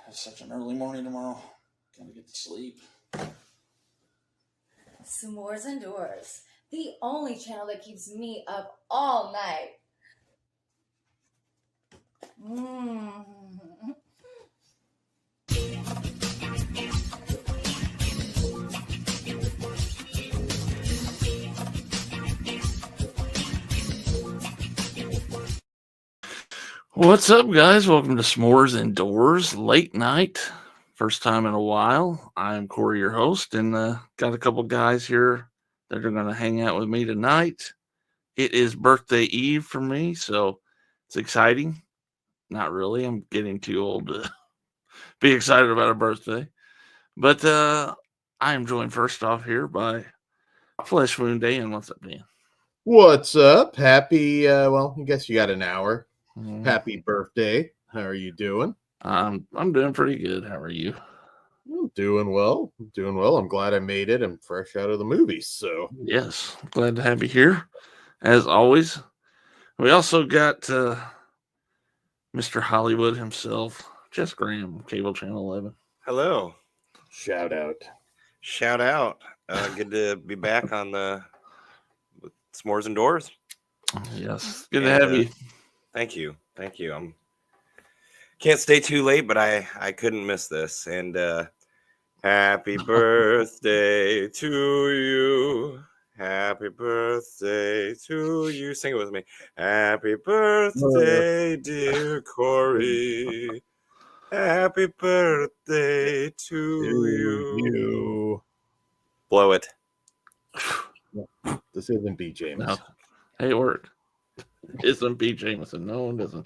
It's such an early morning tomorrow. Gotta get to sleep. Smores Indoors, the only channel that keeps me up all night. What's up, guys? Welcome to Smores Indoors, late night. First time in a while. I'm Corey, your host, and got a couple guys here that are going to hang out with me tonight. It is birthday eve for me, so it's exciting. Not really. I'm getting too old to be excited about a birthday. But I am joined first off here by Flesh Wound Dan. What's up, Dan? What's up? Happy, I guess you got an hour. Mm. Happy birthday. How are you doing? I'm doing pretty good. How are you? I'm doing well. I'm glad I made it. I'm fresh out of the movies, so. Yes, glad to have you here, as always. We also got Mr. Hollywood himself, Jess Graham, Cable Channel 11. Hello. Shout out. Good to be back on the S'mores Indoors. Yes, good to have you. Thank you. Can't stay too late, but I couldn't miss this. And happy birthday to you. Happy birthday to you. Sing it with me. Happy birthday, dear Corey. Happy birthday to you. Blow it. This isn't B. James. No. Hey, it worked. It isn't B. Jameson. No one doesn't.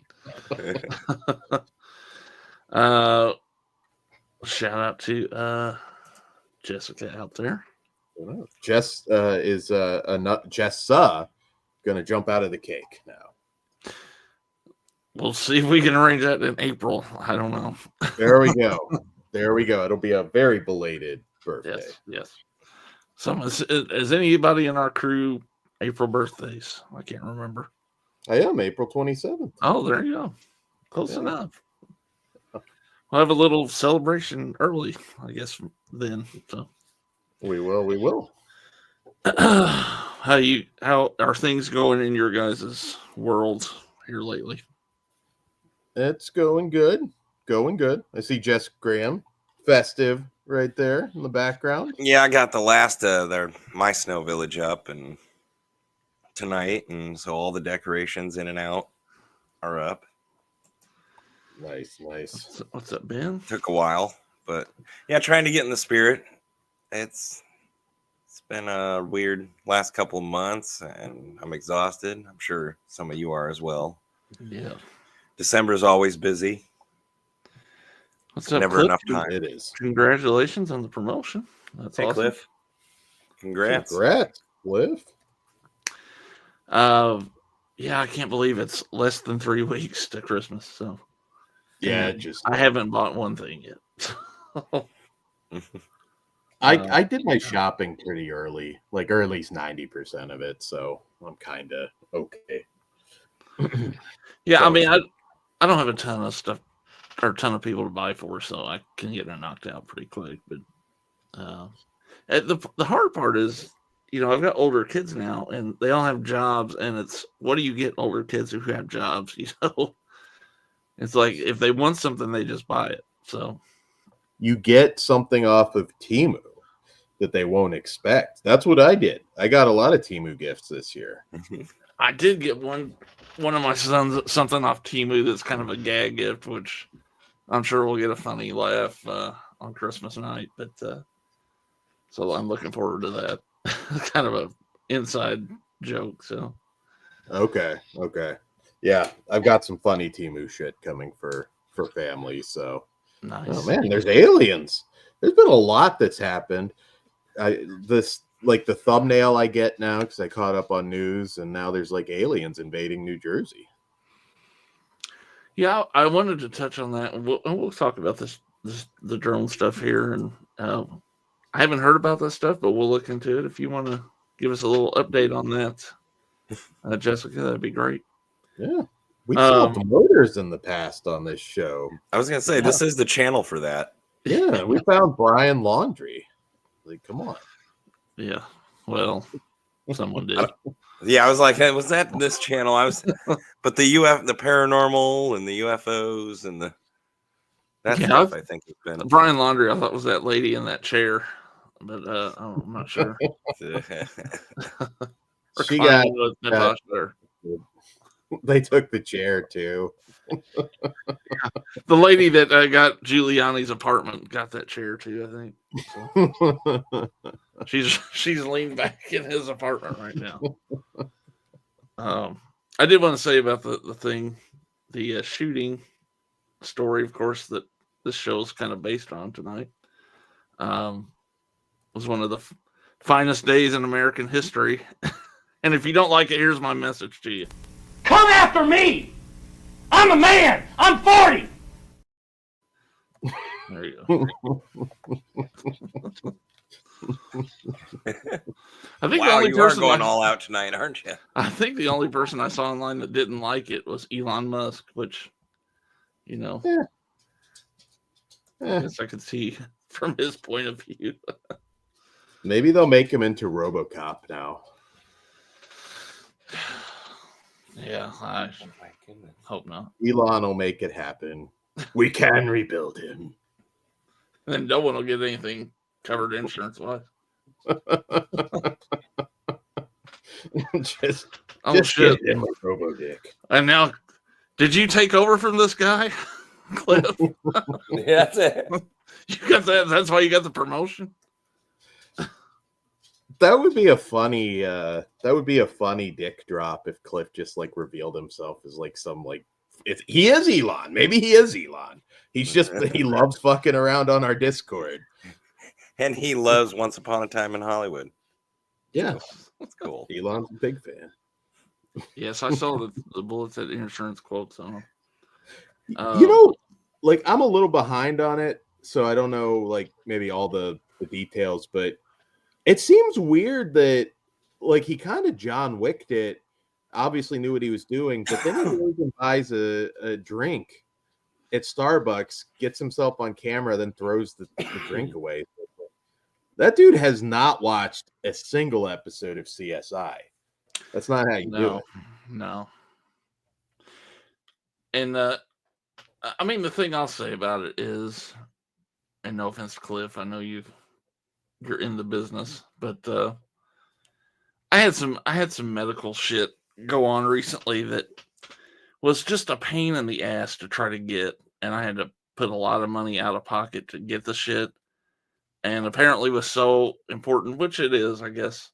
Shout out to Jessica out there. Jess is Jessa gonna jump out of the cake now. We'll see if we can arrange that in April. I don't know. There we go. It'll be a very belated birthday. Yes. Is anybody in our crew April birthdays? I can't remember. I am April 27th. Oh, there you go. Close enough. We'll have a little celebration early, I guess, then. So we will. How are things going in your guys' world here lately? It's going good. I see Jess Graham, festive right there in the background. Yeah, I got the last my snow village up and tonight, and so all the decorations in and out are up. Nice. What's up, Ben? Took a while, but yeah, trying to get in the spirit. It's been a weird last couple of months, and I'm exhausted. I'm sure some of you are as well. Yeah. December is always busy. What's up, Never Cliff? enough time. It is. Congratulations on the promotion. That's hey, awesome. Cliff. Congrats, Cliff. Yeah, I can't believe it's less than 3 weeks to Christmas. So yeah, I haven't bought one thing yet. I did my shopping pretty early, like early's 90% of it, so I'm kind of okay. Yeah, I mean, I don't have a ton of stuff or a ton of people to buy for, so I can get it knocked out pretty quick. But the hard part is, I've got older kids now, and they all have jobs, and it's what do you get older kids who have jobs? It's like if they want something, they just buy it. So you get something off of Temu that they won't expect. That's what I did. I got a lot of Temu gifts this year. I did get one of my sons something off Temu that's kind of a gag gift, which I'm sure we'll get a funny laugh on Christmas night. But so I'm looking forward to that. Kind of a inside joke. So okay. Yeah, I've got some funny Temu shit coming for family. So nice. Oh man, there's aliens. There's been a lot that's happened. The thumbnail I get now because I caught up on news, and now there's like aliens invading New Jersey. Yeah, I wanted to touch on that, and we'll talk about the drone stuff here. And I haven't heard about this stuff, but we'll look into it. If you want to give us a little update on that, Jessica, that'd be great. Yeah. We solved murders in the past on this show. I was gonna say this is the channel for that. Yeah, we found Brian Laundrie. Like, come on. Yeah. Well, someone did. Yeah, I was like, hey, was that this channel? But the the paranormal and the UFOs and that stuff. I think has been Brian Laundrie. I thought was that lady in that chair, but I'm not sure. She got. Natasha. They took the chair too. The lady that got Giuliani's apartment got that chair too. I think she's leaned back in his apartment right now. I did want to say about the thing, the shooting story, of course, that this show is kind of based on tonight. Was one of the finest days in American history, and if you don't like it, here's my message to you. Come after me! I'm a man! I'm 40! There you go. I think the only person going all out tonight, aren't you? I think the only person I saw online that didn't like it was Elon Musk, which, I guess I could see from his point of view. Maybe they'll make him into RoboCop now. Yeah, I hope not. Elon will make it happen. We can rebuild him. And then no one will get anything covered insurance-wise. just shit! Get him a RoboDick. And now, did you take over from this guy, Cliff? Yeah, that's it. You got that? That's why you got the promotion. That would be a funny. That would be a funny dick drop if Cliff just like revealed himself as like some like. He is Elon. Maybe he is Elon. He's just he loves fucking around on our Discord, and he loves Once Upon a Time in Hollywood. Yeah, that's cool. Elon's a big fan. Yes, I saw the bullets at insurance quotes on them. Like I'm a little behind on it, so I don't know like maybe all the details, but it seems weird that like he kind of John Wicked it, obviously knew what he was doing, but then he goes and buys a drink at Starbucks, gets himself on camera, then throws the drink away. That dude has not watched a single episode of CSI. That's not how you do it. No. And I mean, the thing I'll say about it is, and no offense to Cliff, I know you're in the business, but I had some medical shit go on recently that was just a pain in the ass to try to get, and I had to put a lot of money out of pocket to get the shit, and apparently was so important, which it is, I guess,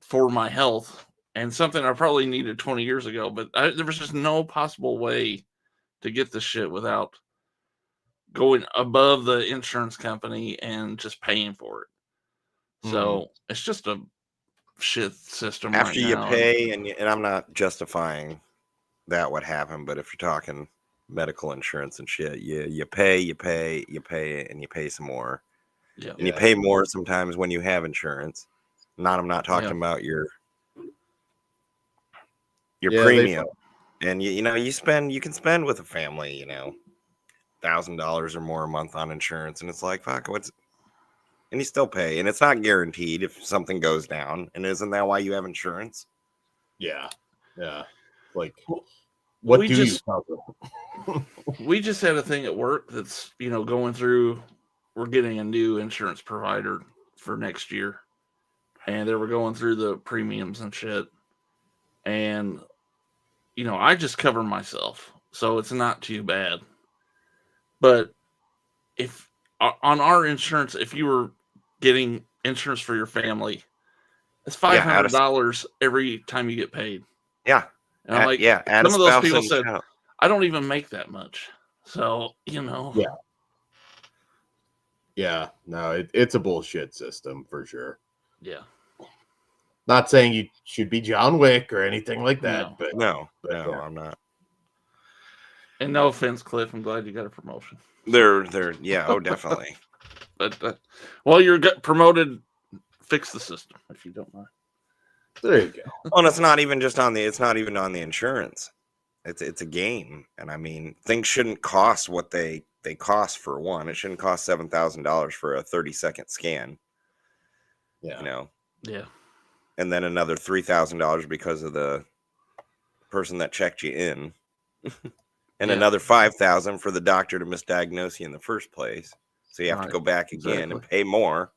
for my health, and something I probably needed 20 years ago, but there was just no possible way to get the shit without going above the insurance company and just paying for it. So it's just a shit system after right you now. Pay, and I'm not justifying that what happened, but if you're talking medical insurance and shit, you pay, and you pay some more. Yeah. And you pay more sometimes when you have insurance. I'm not talking about your premium. And you can spend with a family, $1,000 or more a month on insurance, and it's like, fuck, and you still pay, and it's not guaranteed if something goes down. And isn't that why you have insurance? Yeah. Like, what we do just, you cover? We just had a thing at work that's going through. We're getting a new insurance provider for next year, and they were going through the premiums and shit. And I just cover myself, so it's not too bad. But if on our insurance, if you were getting insurance for your family, it's $500 every time you get paid. Yeah. And I'm like, some of those people said, I don't even make that much. So, Yeah, no, it's a bullshit system for sure. Yeah. Not saying you should be John Wick or anything like that. No, I'm not. And no offense, Cliff, I'm glad you got a promotion. They're definitely. But while you're promoted, fix the system if you don't mind. There you go. Well, it's not even on the insurance. It's a game, and I mean, things shouldn't cost what they cost for one. It shouldn't cost $7,000 for a 30-second scan. Yeah. You know, Yeah. and then another $3,000 because of the person that checked you in, and Yeah. another $5,000 for the doctor to misdiagnose you in the first place. So you have to Right. go back again and Exactly. pay more.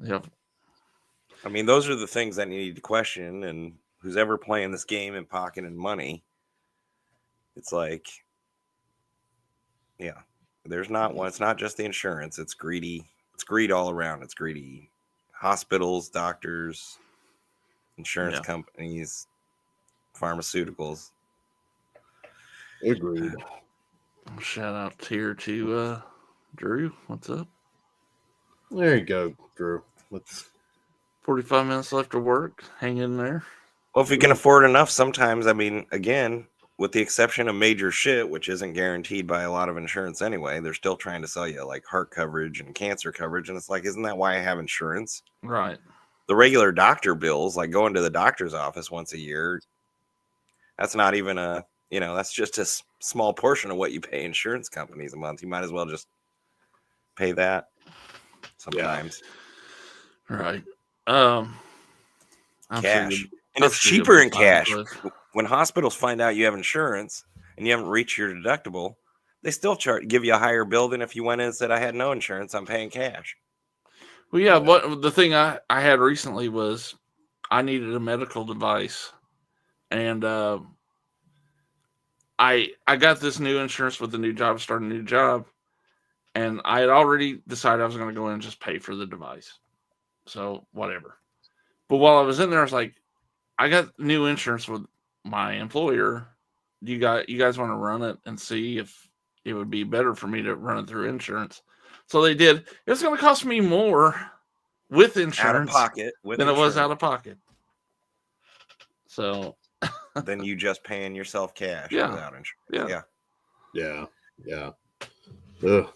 Yep. I mean, those are the things that you need to question. And who's ever playing this game and pocketing money, it's like, yeah, there's not one. It's not just the insurance. It's greedy. It's greed all around. It's greedy. Hospitals, doctors, insurance Yeah. companies, pharmaceuticals. Agreed. Shout out here to Drew. What's up? There you go, Drew. Let's 45 minutes left of work. Hang in there. Well, if you can afford enough, sometimes, I mean, again, with the exception of major shit, which isn't guaranteed by a lot of insurance anyway, they're still trying to sell you like heart coverage and cancer coverage. And it's like, isn't that why I have insurance? Right. The regular doctor bills, like going to the doctor's office once a year, that's not even a, that's just a small portion of what you pay insurance companies a month. You might as well just pay that sometimes. Right. I'm Cash. sure And it's cheaper in cash. When hospitals find out you have insurance and you haven't reached your deductible, they still give you a higher bill than if you went in and said, I had no insurance, I'm paying cash. Well, yeah, but the thing I had recently was I needed a medical device, and I got this new insurance with the new job, starting a new job, and I had already decided I was going to go in and just pay for the device. So whatever. But while I was in there, I was like, I got new insurance with my employer. You guys want to run it and see if it would be better for me to run it through insurance? So they did. It was going to cost me more with insurance out of pocket than it was out of pocket. So then you just paying yourself cash without insurance. Yeah. Ugh.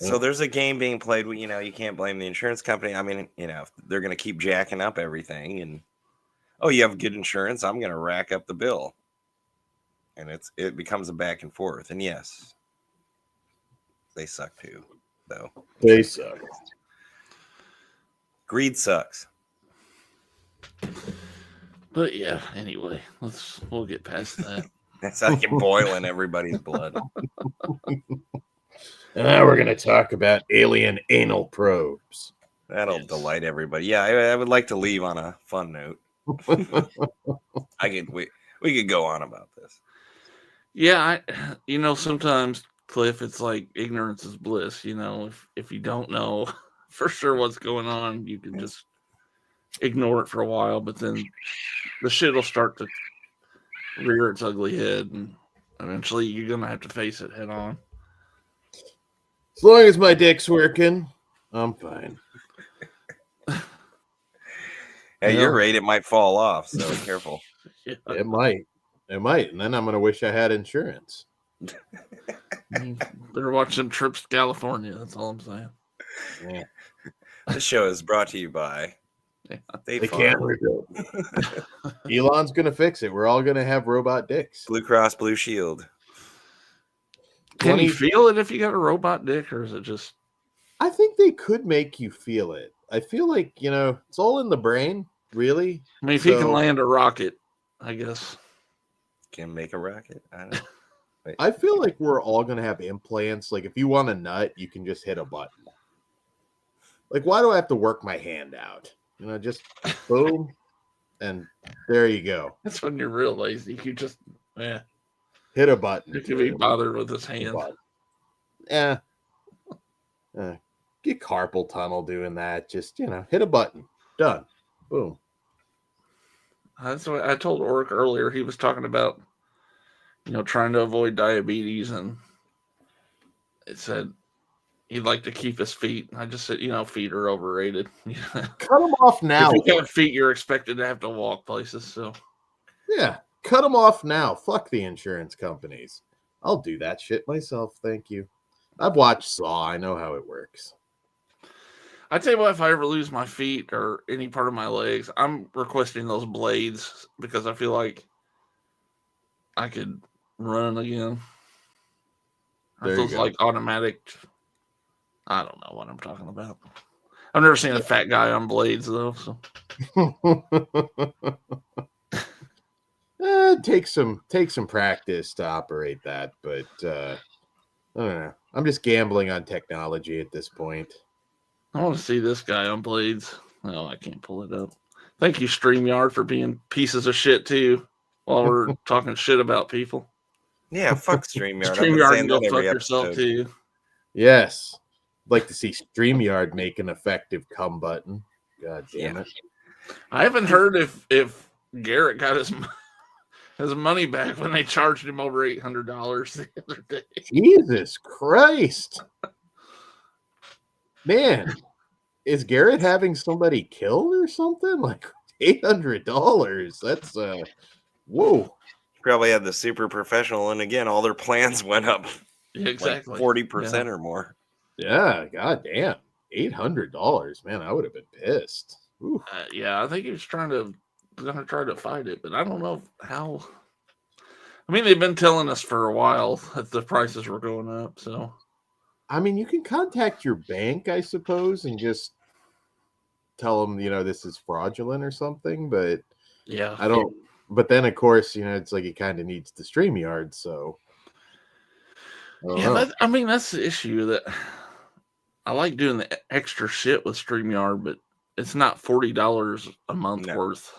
So there's a game being played with, you can't blame the insurance company. I mean, they're going to keep jacking up everything and, oh, you have good insurance, I'm going to rack up the bill. And it becomes a back and forth. And yes, they suck too, though. They suck. Greed sucks. But yeah, anyway, we'll get past that. That's like you're boiling everybody's blood. And now we're going to talk about alien anal probes. That'll delight everybody. Yeah, I would like to leave on a fun note. We could go on about this. Yeah, sometimes, Cliff, it's like ignorance is bliss. If you don't know for sure what's going on, you can just ignore it for a while, but then the shit will start to rear its ugly head, and eventually you're going to have to face it head on. As long as my dick's working, I'm fine. At your rate, it might fall off, so careful. Yeah. It might. And then I'm going to wish I had insurance. Better watch them trips to California. That's all I'm saying. Yeah. This show is brought to you by They can't rebuild. Elon's going to fix it. We're all going to have robot dicks. Blue Cross Blue Shield. Can you feel it if you got a robot dick, or is it just... I think they could make you feel it. I feel like, it's all in the brain, really. I mean, if he can land a rocket, I guess. Can make a rocket? I don't know. I feel like we're all going to have implants. Like, if you want a nut, you can just hit a button. Like, why do I have to work my hand out? Just boom, and there you go. That's when you're real lazy. You just, hit a button. You can be bothered with his hand. Get carpal tunnel doing that. Just, hit a button. Done. Boom. That's what I told Oric earlier. He was talking about, trying to avoid diabetes, and it said he'd like to keep his feet. I just said, feet are overrated. Cut them off now. If you have feet, you're expected to have to walk places. So, yeah, cut them off now. Fuck the insurance companies. I'll do that shit myself. Thank you. I've watched Saw. I know how it works. I tell you what, if I ever lose my feet or any part of my legs, I'm requesting those blades because I feel like I could run again. There you Those go. like automatic. I don't know what I'm talking about. I've never seen a fat guy on blades though. So Take some practice to operate that, but I don't know. I'm just gambling on technology at this point. I want to see this guy on blades. Oh, I can't pull it up. Thank you, StreamYard, for being pieces of shit too. While we're talking shit about people, Yeah, fuck StreamYard. I've been StreamYard saying can go that fuck every yourself episode. too. Yes. I'd like to see StreamYard make an effective come button. God damn it. I haven't heard if Garrett got his money back when they charged him over $800 the other day. Jesus Christ. Man, is Garrett having somebody killed or something? Like $800. That's whoa. Probably had the super professional, and again, all their plans went up Yeah, exactly. like 40% or more. Yeah, god damn. $800, man. I would have been pissed. Yeah, I think he was gonna try to fight it, but I don't know how. I mean, they've been telling us for a while that the prices were going up. So, I mean, you can contact your bank, I suppose, and just tell them, this is fraudulent or something. But yeah, I don't. But then, of course, it's like it kind of needs the StreamYard. So, I mean, that's the issue. That I like doing the extra shit with StreamYard, but it's not $40 a month worth.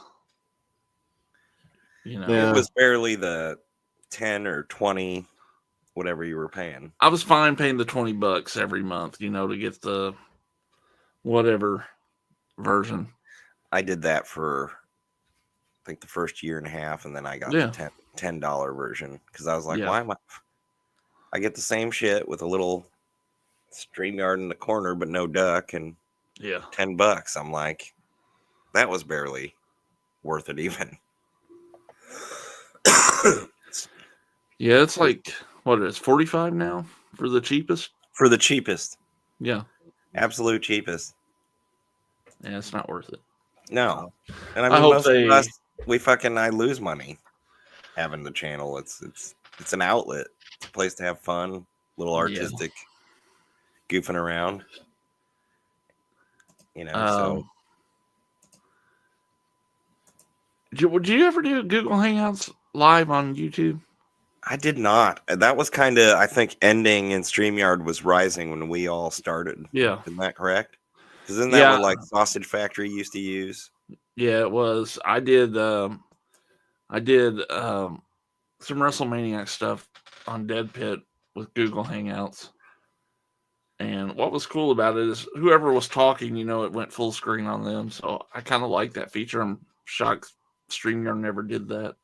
It was barely the 10 or 20, whatever you were paying. I was fine paying the $20 every month, to get the whatever version. I did that for I think the first year and a half, and then I got the $10 version because I was like, why am I get the same shit with a little StreamYard in the corner, but no duck, and $10. I'm like, that was barely worth it even. Yeah, it's like what it is, $45 now for the cheapest. For the cheapest, yeah, absolute cheapest. Yeah, it's not worth it. No, and I mean, most of us, I lose money having the channel. It's an outlet. It's a place to have fun, little artistic goofing around. So. Would you ever do Google Hangouts live on YouTube? I did not. That was kind of, I think, ending, and StreamYard was rising when we all started. Yeah. Isn't that correct? Because isn't that what like Sausage Factory used to use? Yeah, it was. I did some WrestleManiac stuff on Dead Pit with Google Hangouts. And what was cool about it is whoever was talking, it went full screen on them. So I kind of like that feature. I'm shocked StreamYard never did that.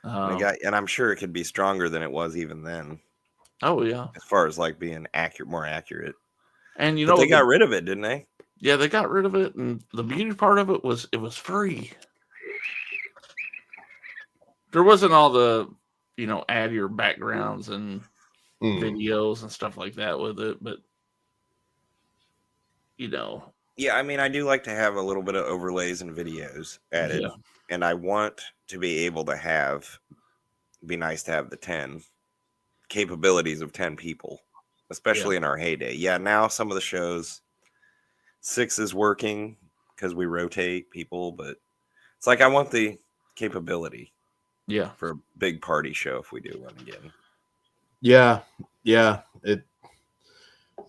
And I'm sure it could be stronger than it was even then. Oh yeah, as far as like being more accurate. And but they got rid of it, didn't they? Yeah, they got rid of it, and the beauty part of it was free. There wasn't all the, add your backgrounds and videos and stuff like that with it, but Yeah, I mean, I do like to have a little bit of overlays and videos added, and I want to be able to be nice to have the 10 capabilities of 10 people, especially in our heyday. Yeah, now some of the shows, 6 is working because we rotate people, but it's like I want the capability. Yeah, for a big party show if we do one again. Yeah. It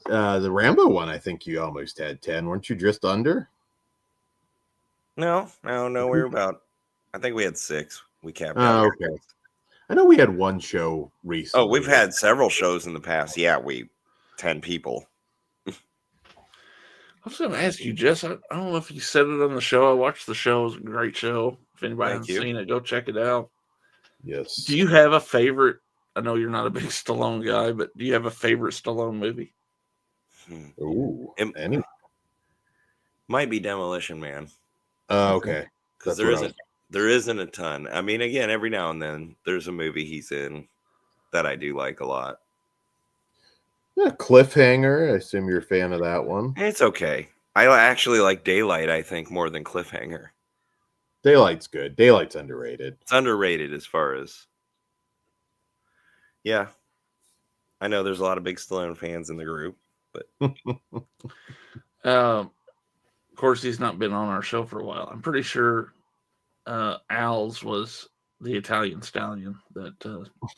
the Rambo one, I think you almost had 10. Weren't you just under? No, we're about. I think we had 6. We capped out. Okay. I know we had one show recently. Oh, we've had several shows in the past. Yeah, 10 people. I was going to ask you, Jess. I don't know if you said it on the show. I watched the show. It was a great show. If anybody hasn't seen it, go check it out. Yes. Do you have a favorite? I know you're not a big Stallone guy, but do you have a favorite Stallone movie? Ooh, might be Demolition Man. Okay. Because there isn't a ton. I mean, again, every now and then there's a movie he's in that I do like a lot. Yeah, Cliffhanger. I assume you're a fan of that one. It's okay. I actually like Daylight, I think, more than Cliffhanger. Daylight's good. Daylight's underrated. It's underrated as far as Yeah. I know there's a lot of big Stallone fans in the group, but Of course, he's not been on our show for a while. I'm pretty sure Al's was the Italian stallion, that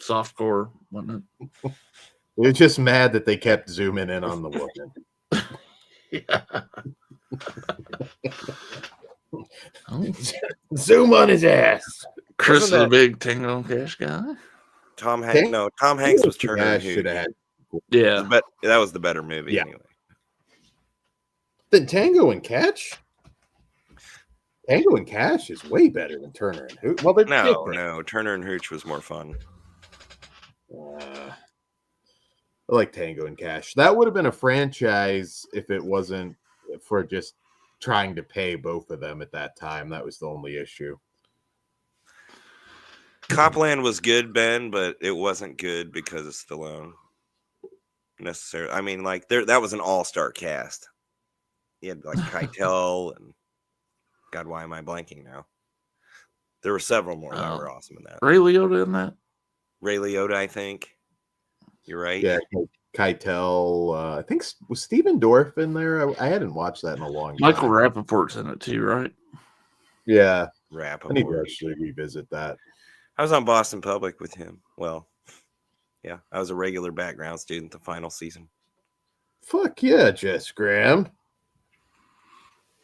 softcore, wasn't They're just mad that they kept zooming in on the woman. it? Yeah. Oh, Zoom on his ass. Chris is Wasn't a that- big Tango and Cash guy. Tom Hanks was Turner and should have Hooch. had. Yeah. That was the better movie Yeah. anyway. Then Tango and Cash. Tango and Cash is way better than Turner and Hooch. Well, they're different. No, Turner and Hooch was more fun. I like Tango and Cash. That would have been a franchise if it wasn't for just trying to pay both of them at that time. That was the only issue. Copland was good, Ben, but it wasn't good because of Stallone. Necessarily, I mean, like that was an all-star cast. He had like Keitel and God, why am I blanking now? There were several more that were awesome in that. Ray Liotta in that? Ray Liotta, I think. You're right. Yeah, Keitel. I think was Steven Dorff in there. I hadn't watched that in a long time. Michael Rappaport's in it too, right? Yeah, I need to Rappaport. actually revisit that. I was on Boston Public with him. Well, yeah, I was a regular background student the final season. Fuck yeah, Jess Graham.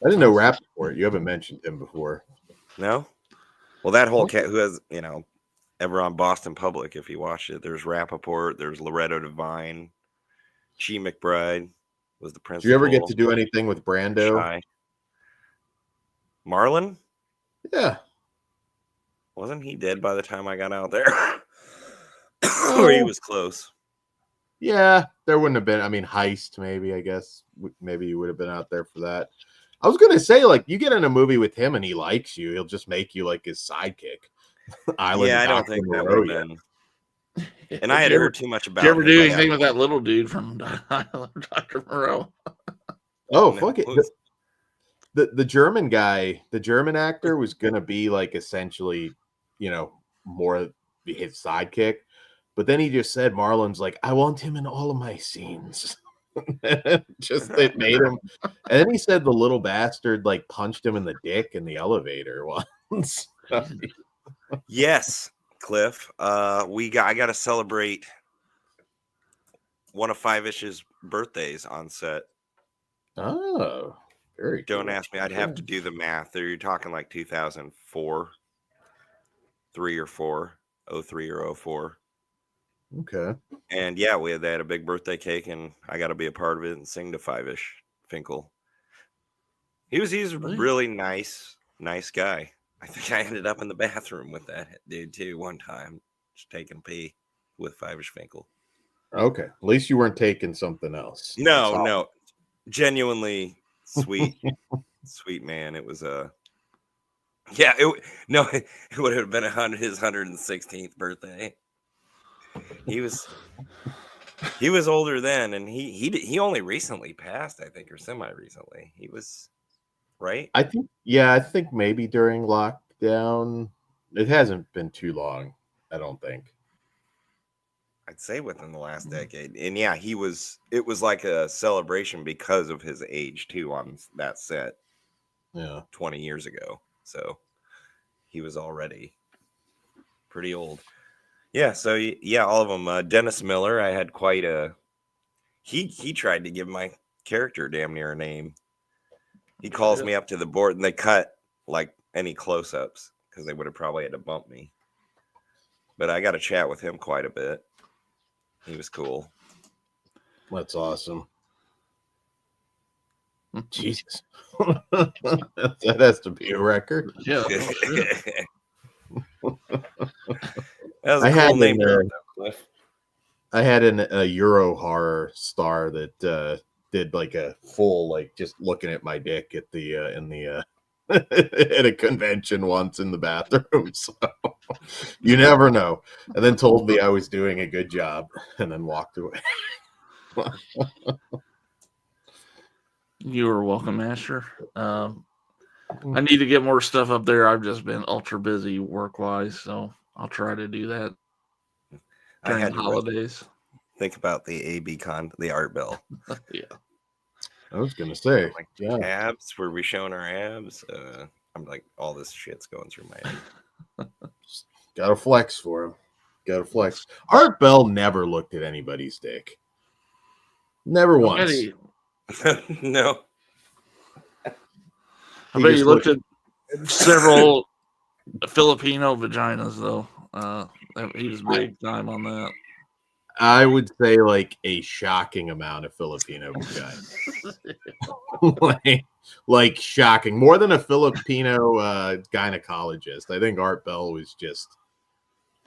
I didn't know Rappaport. You haven't mentioned him before. No? Well, that whole cat who has, ever on Boston Public, if you watched it, there's Rappaport, there's Loretto Devine, Chi McBride was the principal. Did you ever get to do anything with Brando? Shy. Marlon? Yeah. Wasn't he dead by the time I got out there? Or he was close. Yeah, there wouldn't have been. I mean, Heist, maybe, I guess. Maybe you would have been out there for that. I was going to say, like, you get in a movie with him and he likes you, he'll just make you, like, his sidekick. Yeah, I don't think that would have been. And I had heard too much about Did you ever him, do like, anything with that little dude from Island of Dr. Moreau? Oh, No, fuck it. who's- The German guy, the German actor was going to be, like, essentially, more his sidekick. But then he just said, Marlon's like, I want him in all of my scenes. Just it made him. And then he said the little bastard like punched him in the dick in the elevator once. Yes, Cliff. I got to celebrate one of Five-Ish's birthdays on set. Oh, very Don't cool. ask me. I'd have to do the math. You're talking like 2004, 3 or 4, 03 or 04. Okay. And yeah, they had a big birthday cake, and I got to be a part of it and sing to Five-Ish Finkel. He's a really nice guy. I think I ended up in the bathroom with that dude too one time, just taking a pee with Five-Ish Finkel. Okay. At least you weren't taking something else. No, genuinely sweet, sweet man. It was it would have been his 116th birthday. He was older then, and he only recently passed, I think, or semi-recently. He was right. I think maybe during lockdown. It hasn't been too long, I don't think. I'd say within the last decade. And yeah, it was like a celebration because of his age too on that set. Yeah. 20 years ago. So he was already pretty old. Yeah, so yeah, all of them. Dennis Miller, I had quite a he tried to give my character damn near a name. He calls me up to the board and they cut like any close-ups because they would have probably had to bump me. But I got to chat with him quite a bit. He was cool. That's awesome. Jesus. That has to be a record. Yeah. That was a cool name. I had a Euro horror star that did like a full like just looking at my dick at the at a convention once in the bathroom. So you never know. And then told me I was doing a good job and then walked away. You were welcome, Asher. I need to get more stuff up there. I've just been ultra busy work-wise, so I'll try to do that. I during had the to holidays. think about the the art bell. Yeah. I was gonna say, Like yeah. abs, were we showing our abs? I'm like, all this shit's going through my head. Gotta flex for him. Gotta flex. Art Bell never looked at anybody's dick. Never I bet once. he, No. I He bet he just looked looked- at several Filipino vaginas, though. He was big time on that. I would say like a shocking amount of Filipino vagina. like shocking. More than a Filipino gynecologist. I think Art Bell was just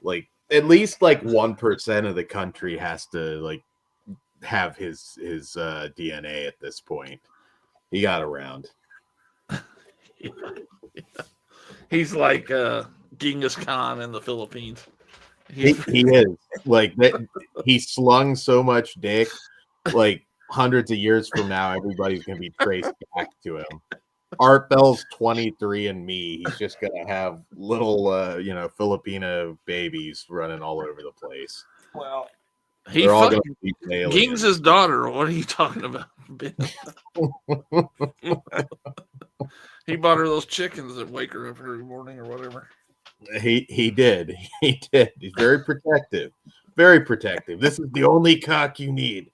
like at least like 1% of the country has to like have his DNA at this point. He got around. He's like Genghis Khan in the Philippines. He is like that. He slung so much dick, like hundreds of years from now, everybody's gonna be traced back to him. Art Bell's 23 and me. He's just gonna have little, Filipino babies running all over the place. Well, He They're all fucking gonna be aliens. Gings' daughter. What are you talking about, Ben? He bought her those chickens that wake her up every morning or whatever. He did. He did. He's very protective. Very protective. This is the only cock you need.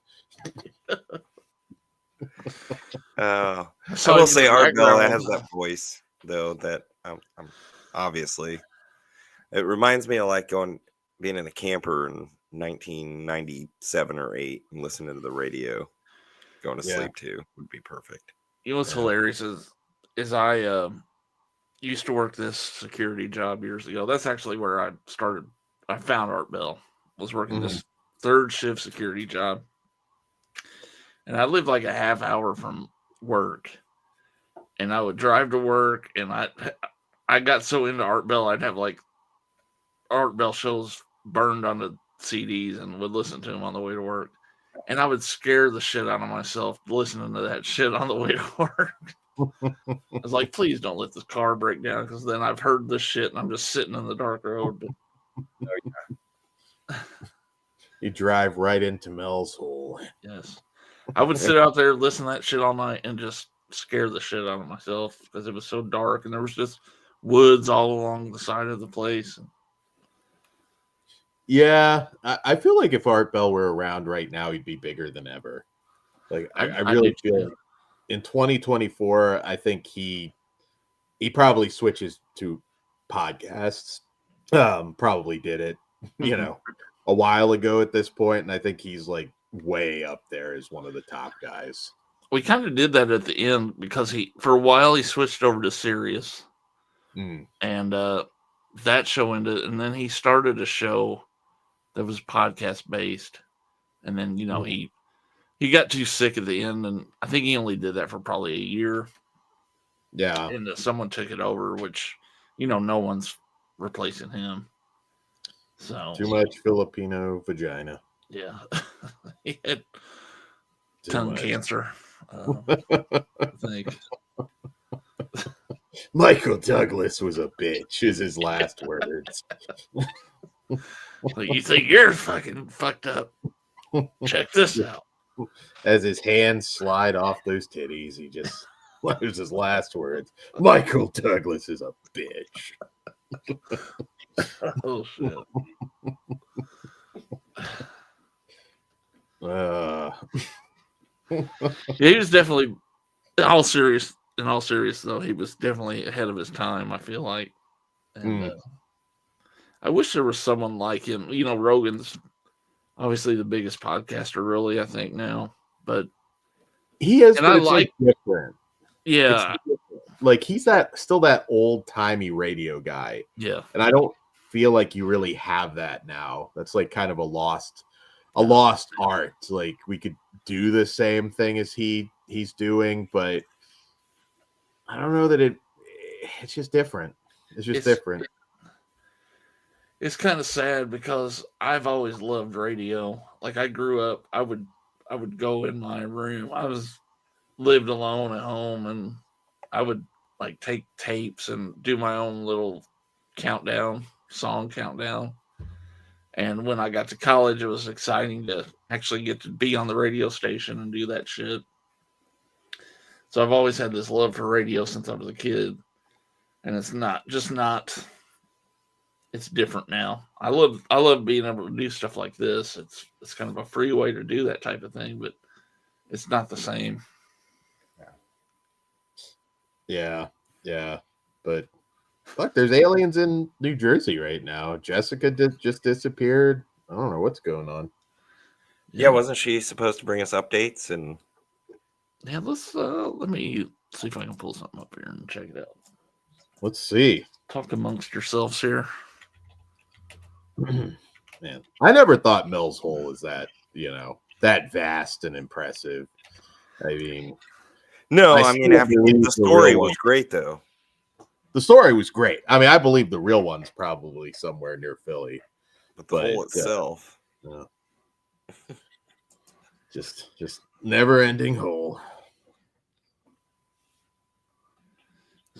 I saw will you in say the Art Bell background. has that voice though that I'm obviously it reminds me of like being in a camper in 1997 or 8 and listening to the radio, going to sleep too would be perfect. You know what's hilarious is I used to work this security job years ago. That's actually where I started. I found Art Bell. Was working this third shift security job, and I lived like a half hour from work. And I would drive to work, and I got so into Art Bell, I'd have like Art Bell shows burned on the CDs and would listen to them on the way to work. And I would scare the shit out of myself listening to that shit on the way to work. I was like, please don't let this car break down, because then I've heard this shit and I'm just sitting in the dark road. But You drive right into Mel's hole. yes, I would sit out there, listen to that shit all night, and just scare the shit out of myself because it was so dark and there was just woods all along the side of the place. Yeah, I feel like if Art Bell were around right now, he'd be bigger than ever. Like I really feel like in 2024, I think he probably switches to podcasts. Probably did it, a while ago at this point, and I think he's like way up there as one of the top guys. We kind of did that at the end because for a while he switched over to Sirius, and that show ended, and then he started a show that was podcast based, and then he got too sick at the end, and I think he only did that for probably a year. Yeah, and someone took it over, which no one's replacing him. So too much Filipino vagina. Yeah, he had tongue cancer. I think Michael Douglas was a bitch. Is his last words. Well, you think you're fucking fucked up? Check this out. As his hands slide off those titties, he just was his last words. Michael Douglas is a bitch. Oh shit. Yeah, he was definitely in all serious though, he was definitely ahead of his time, I feel like. And I wish there was someone like him. Rogan's obviously the biggest podcaster, really, I think now. But he is, and but I it's like different. Yeah. Like he's still that old timey radio guy. Yeah. And I don't feel like you really have that now. That's like kind of a lost art. Like we could do the same thing as he's doing, but I don't know that it's just different. It's just different. It's kind of sad because I've always loved radio. Like I grew up, I would go in my room. Lived alone at home, and I would like take tapes and do my own little song countdown. And when I got to college, it was exciting to actually get to be on the radio station and do that shit. So I've always had this love for radio since I was a kid. And it's it's different now. I love being able to do stuff like this. It's kind of a free way to do that type of thing, but it's not the same. Yeah. But fuck, there's aliens in New Jersey right now. Jessica just disappeared. I don't know what's going on. Yeah, wasn't she supposed to bring us updates? And yeah, let me see if I can pull something up here and check it out. Let's see. Talk amongst yourselves here. Man, I never thought Mills Hole was that vast and impressive. I mean, no, I I mean, still believe the story real was one. great, though. The story was great. I mean, I believe the real one's probably somewhere near Philly, But the hole itself, just never-ending hole.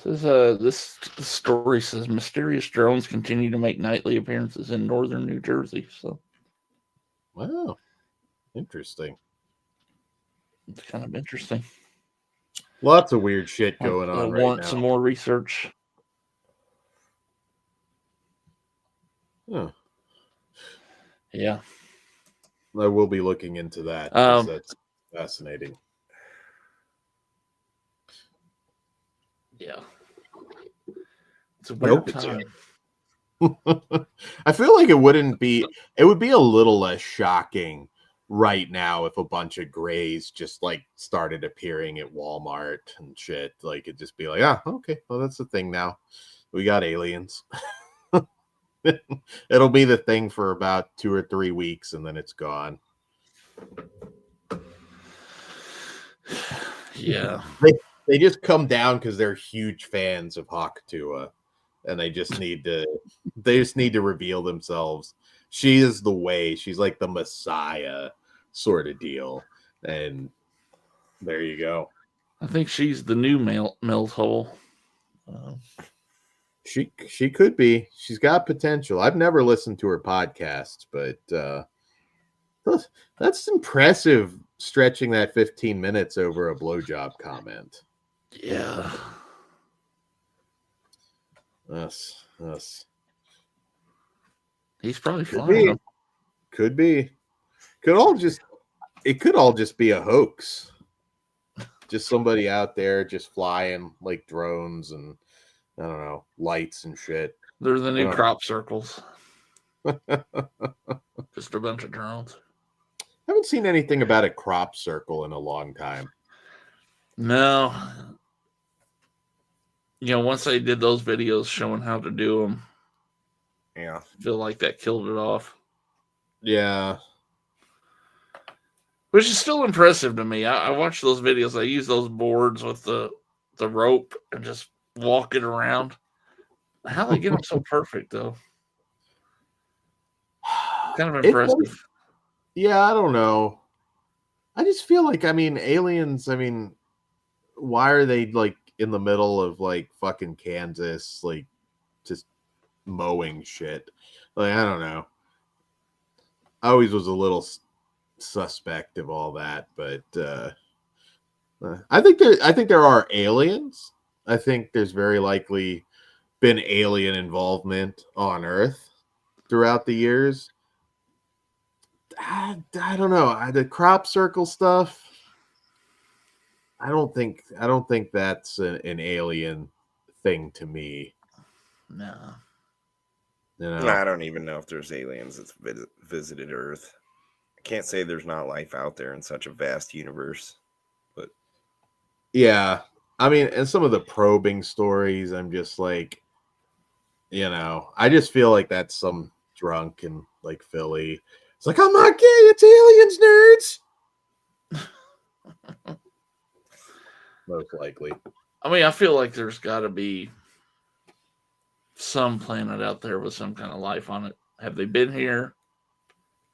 This story says mysterious drones continue to make nightly appearances in northern New Jersey. So, wow, interesting. It's kind of interesting. Lots of weird shit going on right warrant now. some more research. Huh. Yeah, I will be looking into that. That's fascinating. Yeah, it's a weird time. I feel like it would be a little less shocking right now if a bunch of grays just like started appearing at Walmart and shit. Like it'd just be like, okay, well that's the thing now. We got aliens. It'll be the thing for about 2 or 3 weeks and then it's gone. Yeah. They just come down because they're huge fans of Hawkatua, and they just need to reveal themselves. She is the way. She's like the Messiah sort of deal, and there you go. I think she's the new Mills Hole. She could be. She's got potential. I've never listened to her podcast, but that's impressive. Stretching that 15 minutes over a blowjob comment. Yeah. Us. He's probably flying them. Could be. It could all just be a hoax. Just somebody out there just flying like drones and I don't know, lights and shit. They're the new crop circles. Just a bunch of drones. I haven't seen anything about a crop circle in a long time. No. Once they did those videos showing how to do them, yeah, I feel like that killed it off. Yeah. Which is still impressive to me. I watch those videos. I use those boards with the rope and just walk it around. How they get them so perfect, though? Kind of impressive. Yeah, I don't know. I just feel like, aliens, why are they like in the middle of like fucking Kansas, like just mowing shit? Like, I don't know. I always was a little suspect of all that, but I think there are aliens. I think there's very likely been alien involvement on Earth throughout the years. I don't know. The crop circle stuff. I don't think that's an alien thing to me. No. I don't even know if there's aliens that's visited Earth. I can't say there's not life out there in such a vast universe. But yeah, and some of the probing stories, I'm just like, I just feel like that's some drunk in like Philly. It's like, I'm not gay, it's aliens, nerds. Most likely. I feel like there's got to be some planet out there with some kind of life on it. Have they been here?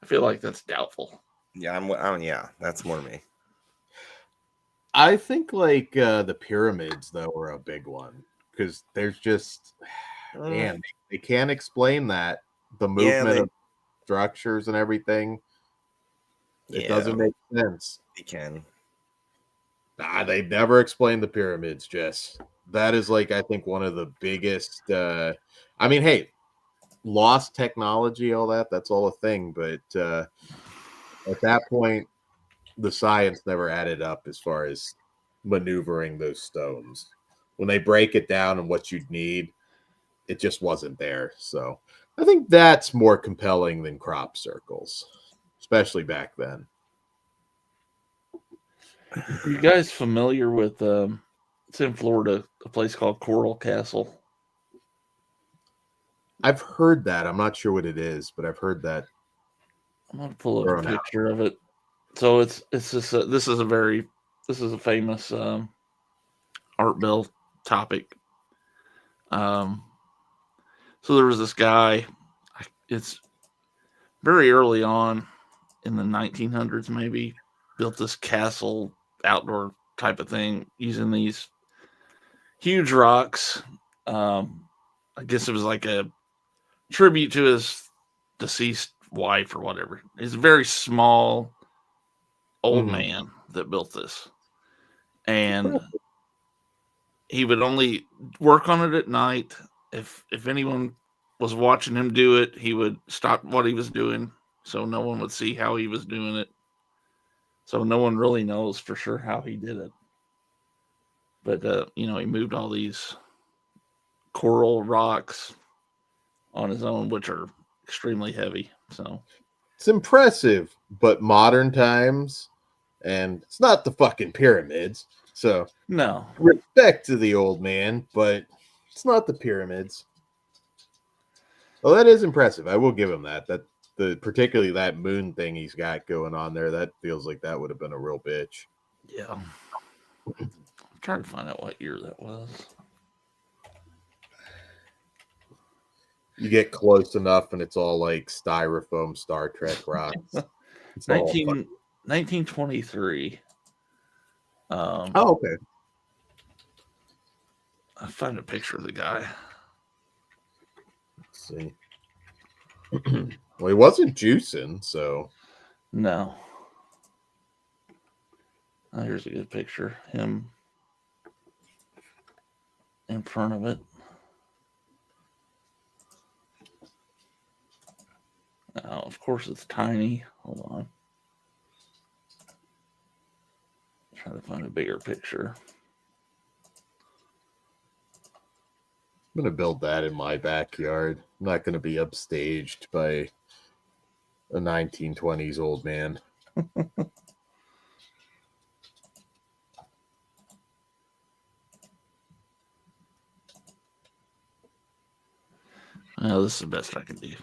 I feel like that's doubtful. Yeah, yeah, that's more me. I think like the pyramids though are a big one because there's just man, they can't explain that the movement. structures and everything. It Yeah. doesn't make sense. He can. They never explained the pyramids, Jess. That is like, I think, one of the biggest. I mean, hey, lost technology, all that's all a thing. But at that point, the science never added up as far as maneuvering those stones. When they break it down and what you'd need, it just wasn't there. So I think that's more compelling than crop circles, especially back then. Are you guys familiar with it's in Florida, a place called Coral Castle? I've heard that. I'm not sure what it is, but I've heard that. I'm gonna pull up a Thrown out. picture of it. So it's just this is a famous art bill topic. So there was this guy. It's very early on in the 1900s, maybe, built this castle outdoor type of thing using these huge rocks. I guess it was like a tribute to his deceased wife or whatever. He's a very small old man that built this, and he would only work on it at night. If anyone was watching him do it, he would stop what he was doing so no one would see how he was doing it. So no one really knows for sure how he did it. But he moved all these coral rocks on his own, which are extremely heavy. So it's impressive, but modern times, and it's not the fucking pyramids. So no, respect to the old man, but it's not the pyramids. Well, that is impressive. I will give him that. Particularly that moon thing he's got going on there, that feels like that would have been a real bitch. yeah. I'm trying to find out what year that was. You get close enough and it's all like styrofoam Star Trek rocks. It's 1923. Okay. I find a picture of the guy. Let's see. Well, he wasn't juicing, so. No. Oh, here's a good picture. Him in front of it. Oh, of course it's tiny. Hold on. Try to find a bigger picture. I'm going to build that in my backyard. I'm not going to be upstaged by a 1920s old man. Oh, this is the best I can do.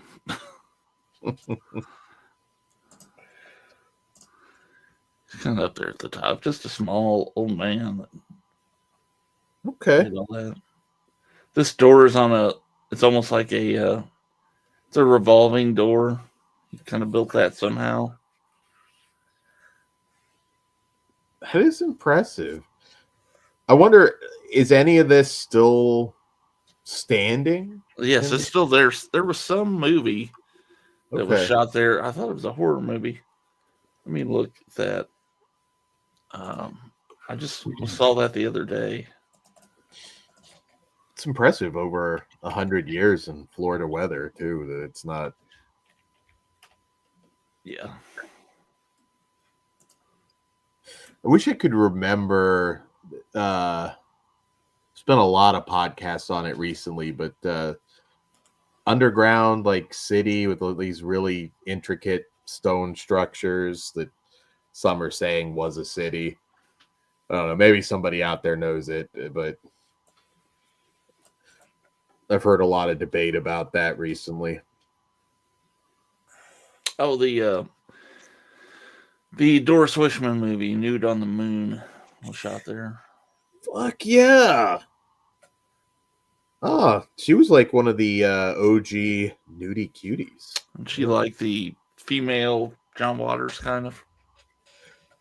He's kind of up there at the top. Just a small old man that Okay. did all that. This door is it's almost like it's a revolving door. He kind of built that somehow. That is impressive. I wonder, is any of this still standing? Yes, it's still there. There was some movie that was Okay. shot there. I thought it was a horror movie. Let me look at that. I just saw that the other day. It's impressive over 100 years in Florida weather, too, that it's not. Yeah. I wish I could remember. Spent a lot of podcasts on it recently, but underground like city with all these really intricate stone structures that some are saying was a city. I don't know. Maybe somebody out there knows it, but I've heard a lot of debate about that recently. Oh, the Doris Wishman movie, Nude on the Moon, was shot there. Fuck yeah. Oh, she was like one of the OG nudie cuties. And she liked the female John Waters, kind of.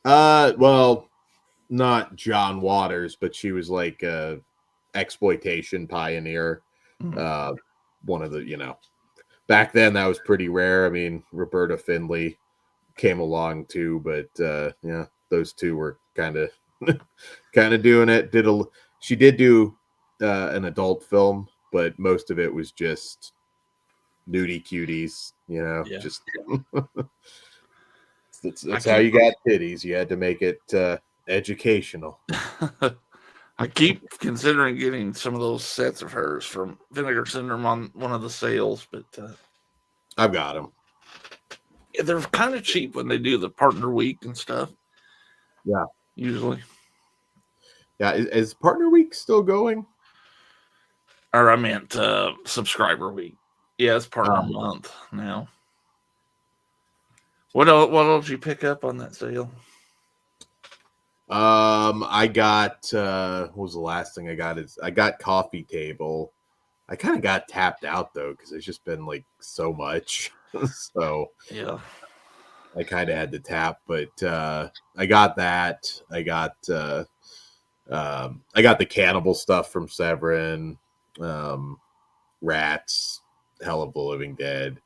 Well, not John Waters, but she was like a exploitation pioneer. One of the, back then that was pretty rare. I mean, Roberta Findlay came along too, but yeah, those two were kind of doing it. She did do an adult film, but most of it was just nudie cuties, Yeah. just I that's how keep you got titties. You had to make it educational. I keep considering getting some of those sets of hers from Vinegar Syndrome on one of the sales, but I've got them. they're kind of cheap when they do the partner week and stuff. Yeah. Usually. Yeah, is Partner Week still going? Or I meant subscriber week. Yeah, it's partner month now. What else you pick up on that sale? I got what was the last thing I got? I got Coffee Table. I kind of got tapped out though because it's just been like so much. So Yeah. I kind of had to tap, but I got that. I got the Cannibal stuff from Severin, Rats, Hell of the Living Dead,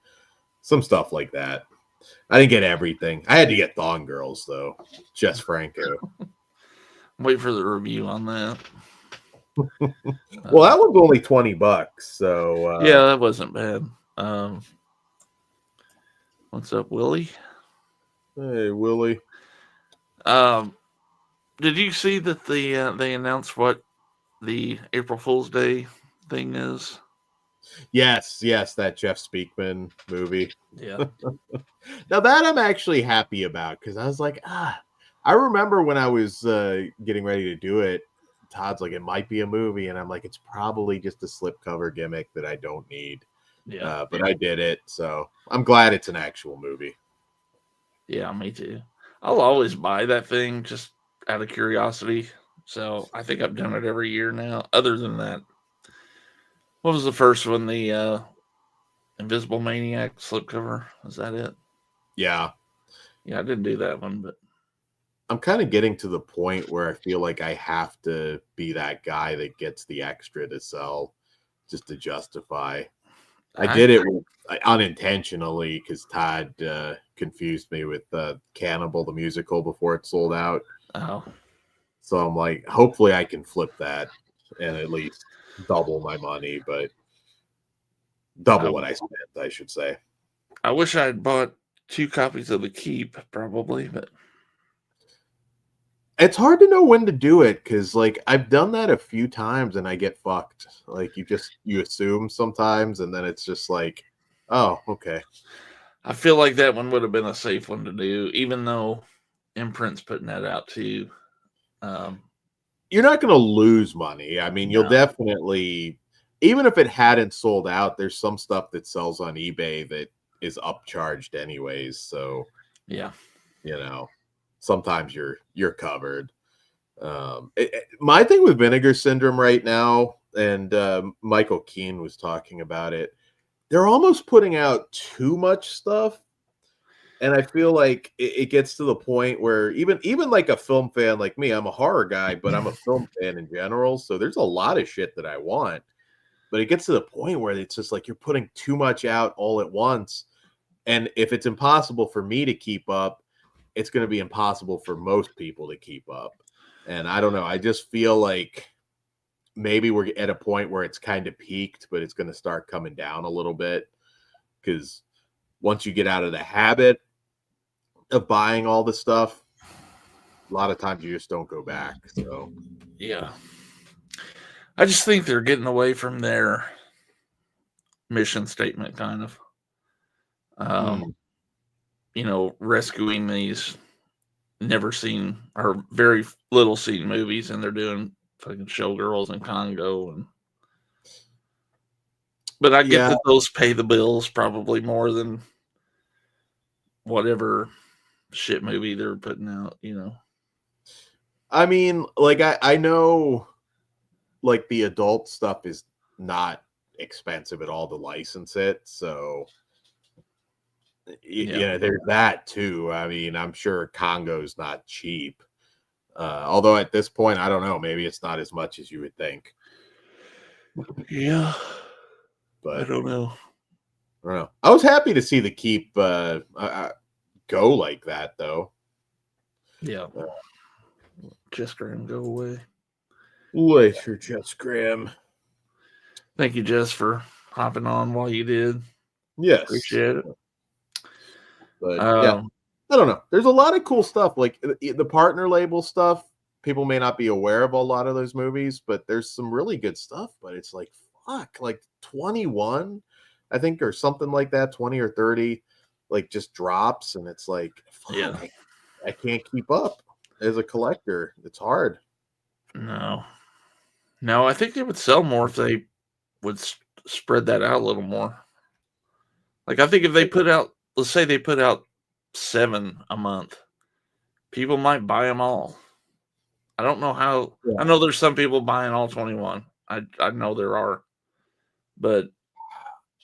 some stuff like that. I didn't get everything. I had to get Thong Girls though, Jess Franco. Wait for the review on that. Well, that one's only $20, so yeah, that wasn't bad. What's up, Willie? Hey, Willie. Did you see that they announced what the April Fool's Day thing is? Yes, that Jeff Speakman movie. Yeah. Now that I'm actually happy about because I was like, I remember when I was getting ready to do it, Todd's like, it might be a movie, and I'm like, it's probably just a slipcover gimmick that I don't need. Yeah. But I did it, so I'm glad it's an actual movie. Yeah, me too. I'll always buy that thing just out of curiosity. So I think I've done it every year now. Other than that, what was the first one? The Invisible Maniac slipcover. Was that it? Yeah. Yeah, I didn't do that one, but I'm kind of getting to the point where I feel like I have to be that guy that gets the extra to sell just to justify. I did it unintentionally because Todd confused me with Cannibal, the musical, before it sold out. Oh. So I'm like, hopefully I can flip that and at least double my money, but double what I spent, I should say. I wish I had bought 2 copies of The Keep, probably, but it's hard to know when to do it because, like, I've done that a few times and I get fucked. Like, you assume sometimes, and then it's just like, oh, okay. I feel like that one would have been a safe one to do, even though Imprint's putting that out too. You're not going to lose money. I mean, you'll definitely, even if it hadn't sold out, there's some stuff that sells on eBay that is upcharged anyways. So, yeah, sometimes you're covered. My thing with Vinegar Syndrome right now, and Michael Keane was talking about it, they're almost putting out too much stuff. And I feel like it gets to the point where even like a film fan like me, I'm a horror guy, but I'm a film fan in general. So there's a lot of shit that I want. But it gets to the point where it's just like you're putting too much out all at once. And if it's impossible for me to keep up, it's going to be impossible for most people to keep up. And I don't know. I just feel like maybe we're at a point where it's kind of peaked, but it's going to start coming down a little bit. Because once you get out of the habit of buying all the stuff, a lot of times you just don't go back. So yeah. I just think they're getting away from their mission statement, kind of. Rescuing these never seen or very little seen movies, and they're doing fucking Showgirls and Congo, but I get that those pay the bills probably more than whatever shit movie they're putting out. I mean, like I know, like the adult stuff is not expensive at all to license it, so. Yeah, there's that too. I mean, I'm sure Congo's not cheap. Although at this point, I don't know. Maybe it's not as much as you would think. Yeah, But I don't know. don't know. I was happy to see the keep go like that, though. Yeah. Just Graham, go away. Later, Jess Graham. Thank you, Jess, for hopping on while you did. Yes. Appreciate it. But yeah, I don't know. There's a lot of cool stuff. Like the partner label stuff. People may not be aware of a lot of those movies, but there's some really good stuff. But it's like, fuck, like 21, I think, or something like that, 20 or 30, like just drops. And it's like, fuck, Yeah. I can't keep up as a collector. It's hard. No, I think they would sell more if they would spread that out a little more. Like, I think if they put out, let's say they put out 7 a month, people might buy them all. I don't know how. Yeah. I know there's some people buying all 21. I know there are, but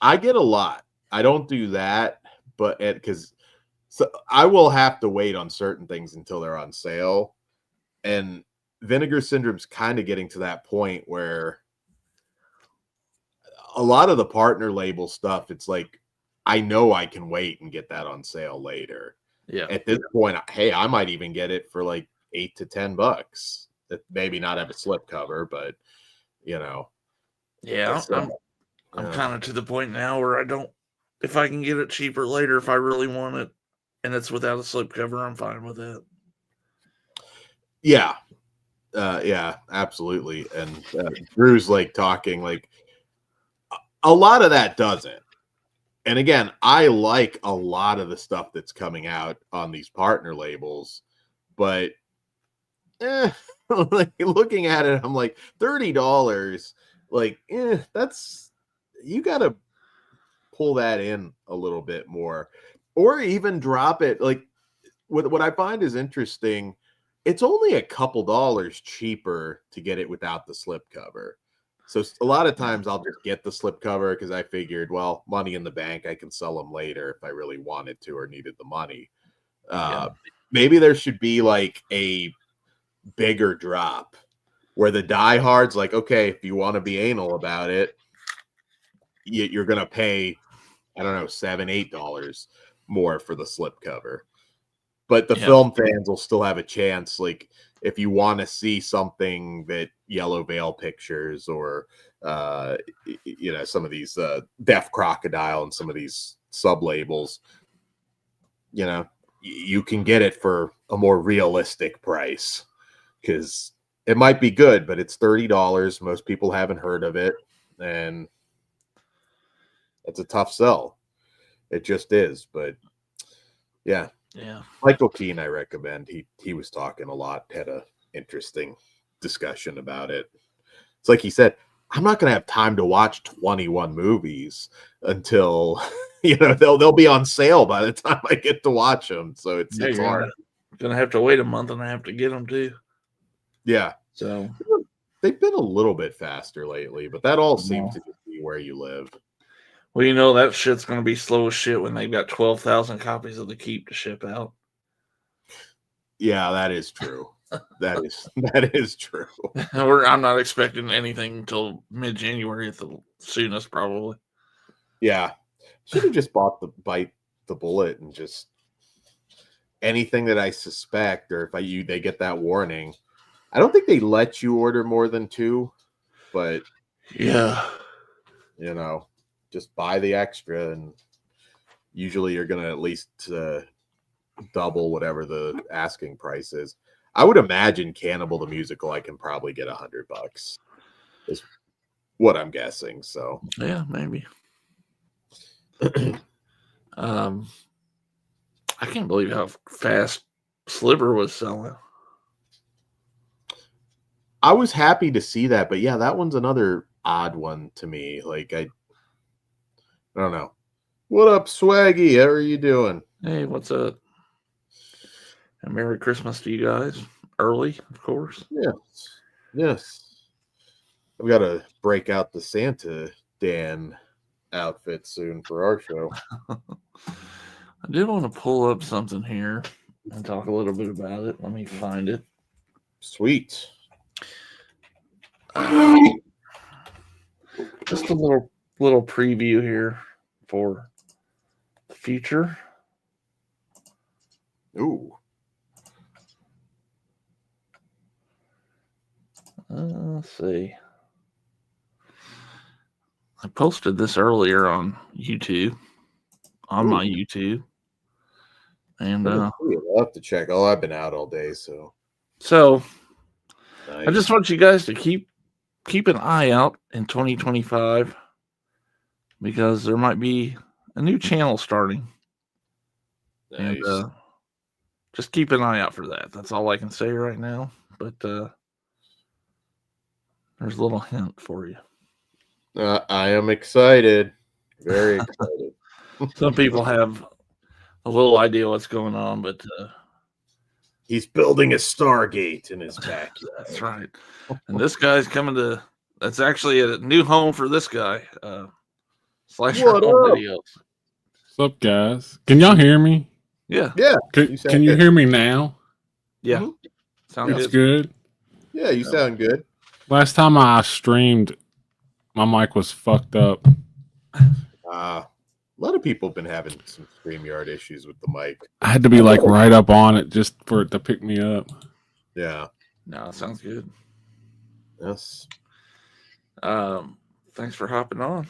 I get a lot. I don't do that, but because I will have to wait on certain things until they're on sale, and Vinegar Syndrome's kind of getting to that point where a lot of the partner label stuff, it's like, I know I can wait and get that on sale later. yeah. At this point, hey, I might even get it for like $8 to $10. Maybe not have a slipcover, but you know. Yeah, So, I'm kind of to the point now where I don't. If I can get it cheaper later, if I really want it, and it's without a slipcover, I'm fine with it. Yeah. Yeah, absolutely. And Drew's like talking like a lot of that doesn't. And again, I like a lot of the stuff that's coming out on these partner labels, but like looking at it, I'm like $30. Like, that's, you got to pull that in a little bit more, or even drop it. Like, what I find is interesting, it's only a couple dollars cheaper to get it without the slipcover. So a lot of times I'll just get the slipcover because I figured, well, money in the bank, I can sell them later if I really wanted to or needed the money. Maybe there should be like a bigger drop where the diehards like, okay, if you want to be anal about it, you're gonna pay, I don't know, $7-8 more for the slipcover. But the film fans will still have a chance. Like, if you want to see something that Yellow Veil Pictures or, some of these Deaf Crocodile and some of these sub labels, you can get it for a more realistic price because it might be good, but it's $30. Most people haven't heard of it, and it's a tough sell. It just is. But yeah. Yeah. Michael Keane, I recommend. He was talking a lot, had a interesting discussion about it. It's like he said, I'm not going to have time to watch 21 movies until they'll be on sale by the time I get to watch them. So it's hard. Gonna have to wait a month, and I have to get them too. Yeah. So they've been a little bit faster lately, but that all seems to be where you live. Well, that shit's going to be slow as shit when they've got 12,000 copies of the Keep to ship out. Yeah, that is true. that is true. I'm not expecting anything until mid-January at the soonest, probably. Yeah. Should have just bite the bullet and just anything that I suspect, or if they get that warning. I don't think they let you order more than 2, but yeah, just buy the extra, and usually you're going to at least double whatever the asking price is. I would imagine Cannibal the Musical I can probably get $100 is what I'm guessing. So yeah, maybe. I can't believe how fast Sliver was selling. I was happy to see that, but yeah, that one's another odd one to me. Like I don't know. What up, Swaggy? How are you doing? Hey, what's up? And Merry Christmas to you guys. Early, of course. Yes. I've got to break out the Santa Dan outfit soon for our show. I did want to pull up something here and talk a little bit about it. Let me find it. Sweet. Just a little preview here for future. Ooh. Let's see. I posted this earlier on YouTube, on my YouTube. And I'll have to check. Oh, I've been out all day, so I just want you guys to keep an eye out in 2025 because there might be a new channel starting. Nice. And just keep an eye out for that. That's all I can say right now. But there's a little hint for you. I am excited. Very excited. Some people have a little idea what's going on, but he's building a Stargate in his backyard. That's right. And this guy's coming to. That's actually a new home for this guy. Slasher What Home up? Videos. What's up, guys? Can y'all hear me? Yeah. Yeah. Can you hear me now? Yeah. Mhm. Sounds That's good. good. Yeah, you sound good. Last time I streamed, my mic was fucked up. A lot of people have been having some StreamYard issues with the mic. I had to be like right up on it just for it to pick me up. Yeah. No, it sounds good. Yes. Thanks for hopping on.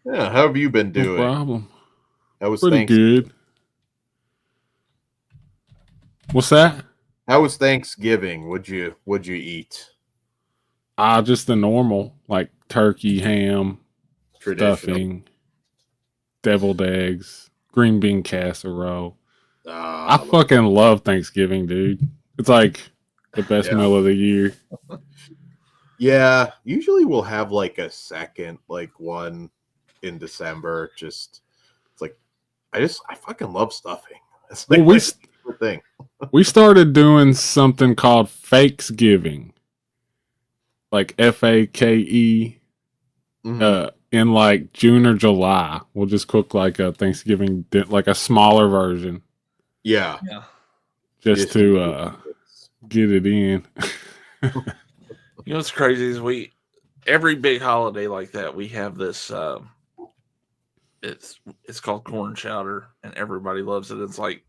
Yeah. How have you been No doing? problem. How was Pretty Thanksgiving? good. What's that? How was Thanksgiving? What'd you eat? Just the normal, like turkey, ham, Traditional. stuffing, deviled eggs, green bean casserole. I fucking love Thanksgiving, dude. It's like the best meal of the year. Yeah, usually we'll have like a second, like one in December. Just it's like I fucking love stuffing. That's like Well, my favorite thing. we started doing something called Fakesgiving, like FAKE, in like June or July. We'll just cook like a Thanksgiving, like a smaller version, Yeah. just to get it in. You know what's crazy is every big holiday like that we have this. It's called corn chowder, and everybody loves it. It's like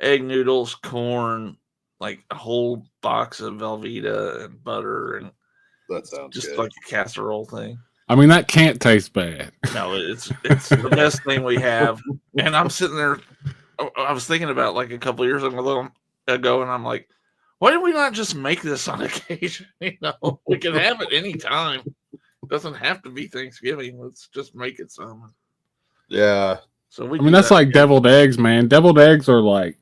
egg noodles, corn, like a whole box of Velveeta and butter, and that sounds just good. like a casserole thing. I mean, that can't taste bad. No, it's the best thing we have. And I'm sitting there. I was thinking about like a couple of years ago, and I'm like, why did we not just make this on occasion? You know, we can have it anytime. It doesn't have to be Thanksgiving. Let's just make it some. Yeah. So I mean, that's like deviled eggs, man. Deviled eggs are like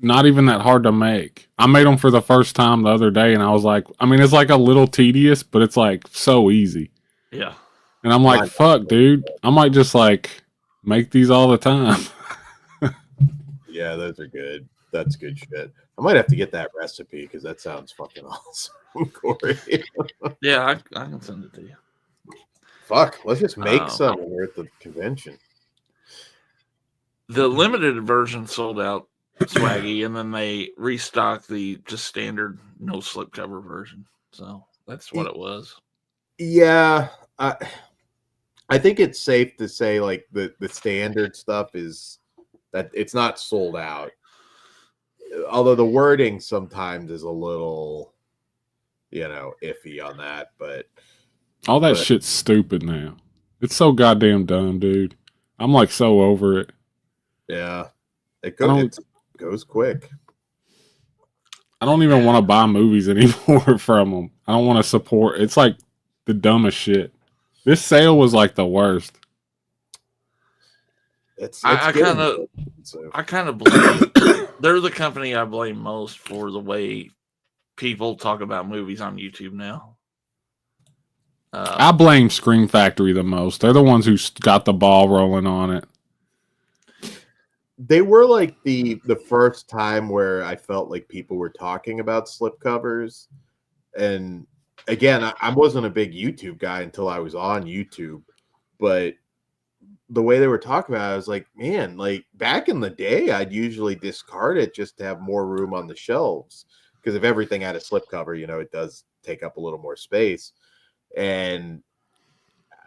not even that hard to make. I made them for the first time the other day, and I was like, I mean, it's like a little tedious, but it's like so easy. Yeah. And I'm like, fuck, dude. I might just like make these all the time. Yeah, those are good. That's good shit. I might have to get that recipe because that sounds fucking awesome, Corey. Yeah, I can send it to you. Fuck, let's just make some when we're at the convention. The limited version sold out swaggy, and then they restocked the just standard no slipcover version. So that's what it was. Yeah, I think it's safe to say like the standard stuff is that it's not sold out. Although the wording sometimes is a little, iffy on that, but all that shit's stupid now. It's so goddamn dumb, dude. I'm like so over it. Yeah, it goes quick. I don't even want to buy movies anymore from them. I don't want to support. It's like the dumbest shit. This sale was like the worst. I kind of blame. They're the company I blame most for the way people talk about movies on YouTube now. I blame Scream Factory the most. They're the ones who got the ball rolling on it. They were like the first time where I felt like people were talking about slipcovers. And again, I wasn't a big YouTube guy until I was on YouTube, but the way they were talking about it, I was like, man, like back in the day, I'd usually discard it just to have more room on the shelves. Because if everything had a slipcover, it does take up a little more space. And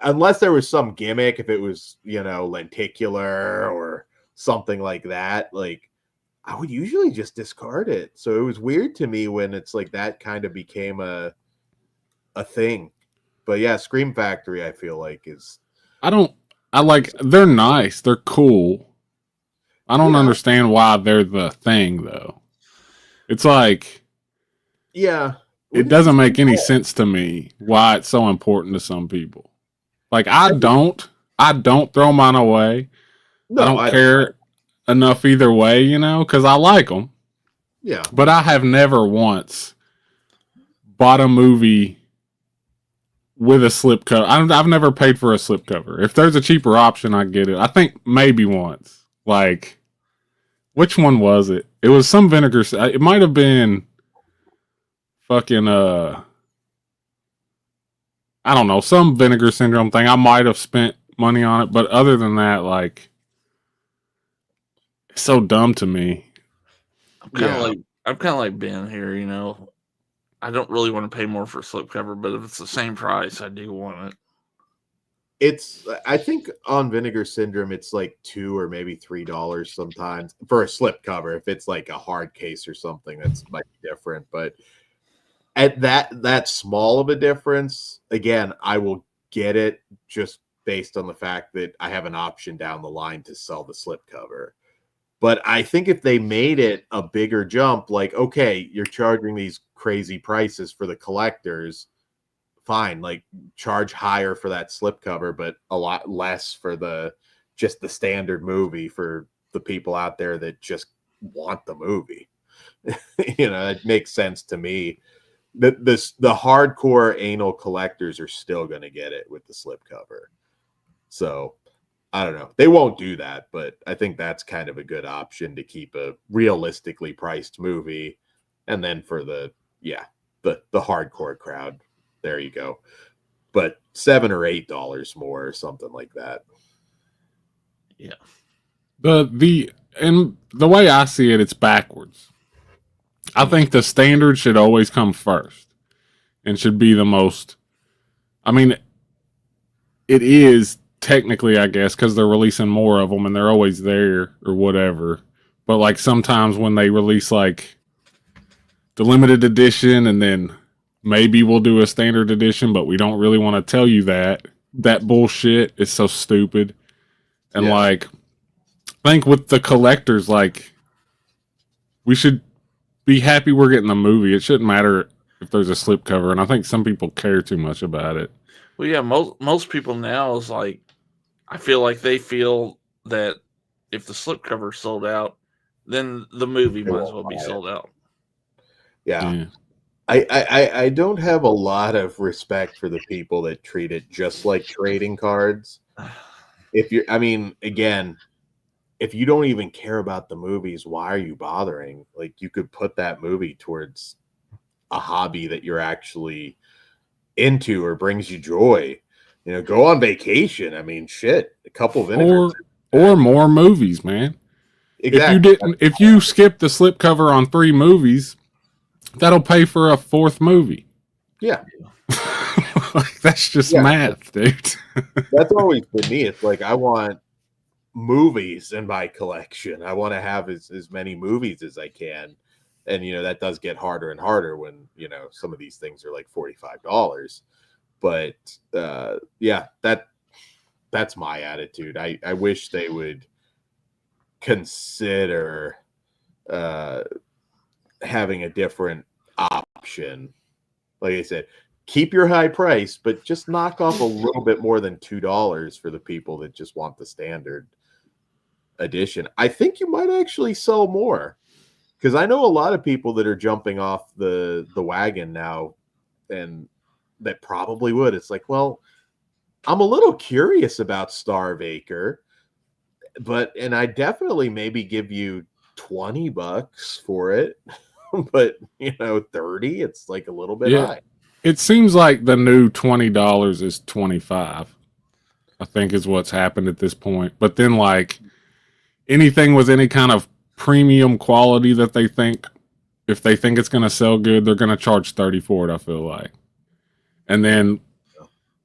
unless there was some gimmick, if it was, lenticular or something like that, like I would usually just discard it. So it was weird to me when it's like that kind of became a thing. But yeah, Scream Factory, I feel like is they're nice, they're cool. I don't Yeah. understand why they're the thing though. It's like yeah. it doesn't make any sense to me why it's so important to some people. Like I don't throw mine away. No, I don't care enough either way, you know, because I like them. Yeah. But I have never once bought a movie with a slipcover. I've never paid for a slipcover. If there's a cheaper option, I get it. I think maybe once. Like, which one was it? It was some vinegar. It might have been fucking I don't know, some vinegar syndrome thing. I might have spent money on it, but other than that, like, it's so dumb to me. I'm kind of like Ben here, you know. I don't really want to pay more for a slipcover, but if it's the same price, I do want it. I think on Vinegar Syndrome, it's like $2 or maybe $3 sometimes for a slipcover. If it's like a hard case or something, that's might be different. But at that small of a difference, again, I will get it just based on the fact that I have an option down the line to sell the slipcover. But I think if they made it a bigger jump, like, okay, you're charging these crazy prices for the collectors, fine, like charge higher for that slipcover, but a lot less for just the standard movie for the people out there that just want the movie. You know, it makes sense to me. The hardcore anal collectors are still going to get it with the slipcover. So I don't know. They won't do that, but I think that's kind of a good option to keep a realistically priced movie. And then for the hardcore crowd, there you go. But $7 or $8 more or something like that. Yeah. And the way I see it, it's backwards. I think the standard should always come first and should be the most. I mean, it is technically, I guess, because they're releasing more of them and they're always there or whatever. But like sometimes when they release like the limited edition and then maybe we'll do a standard edition, but we don't really want to tell you that. That bullshit is so stupid. And like, I think with the collectors, like, we should be happy we're getting the movie. It shouldn't matter if there's a slipcover, and I think some people care too much about it. Well, yeah, most people now is like, I feel like they feel that if the slipcover sold out, then the movie might as well be sold out. Yeah. I don't have a lot of respect for the people that treat it just like trading cards. If you don't even care about the movies, why are you bothering? Like, you could put that movie towards a hobby that you're actually into or brings you joy. You know, go on vacation. I mean, shit, a couple of vinegars or more movies, man. Exactly. If you skip the slipcover on 3 movies, that'll pay for a 4th movie. Yeah. Like, that's just math, dude. That's always been me. It's like, I want movies in my collection. I want to have as many movies as I can. And, you know, that does get harder and harder when, you know, some of these things are like $45. But that's my attitude. I wish they would consider having a different option. Like I said, keep your high price, but just knock off a little bit more than $2 for the people that just want the standard edition. I think you might actually sell more, because I know a lot of people that are jumping off the wagon now, and that probably would. It's like, well, I'm a little curious about Starvaker, and I definitely maybe give you $20 for it. But, you know, 30, it's like a little bit high. It seems like the new $20 is $25. I think is what's happened at this point. But then, like, anything with any kind of premium quality that they think, if they think it's going to sell good, they're going to charge $30 for it, I feel like. And then,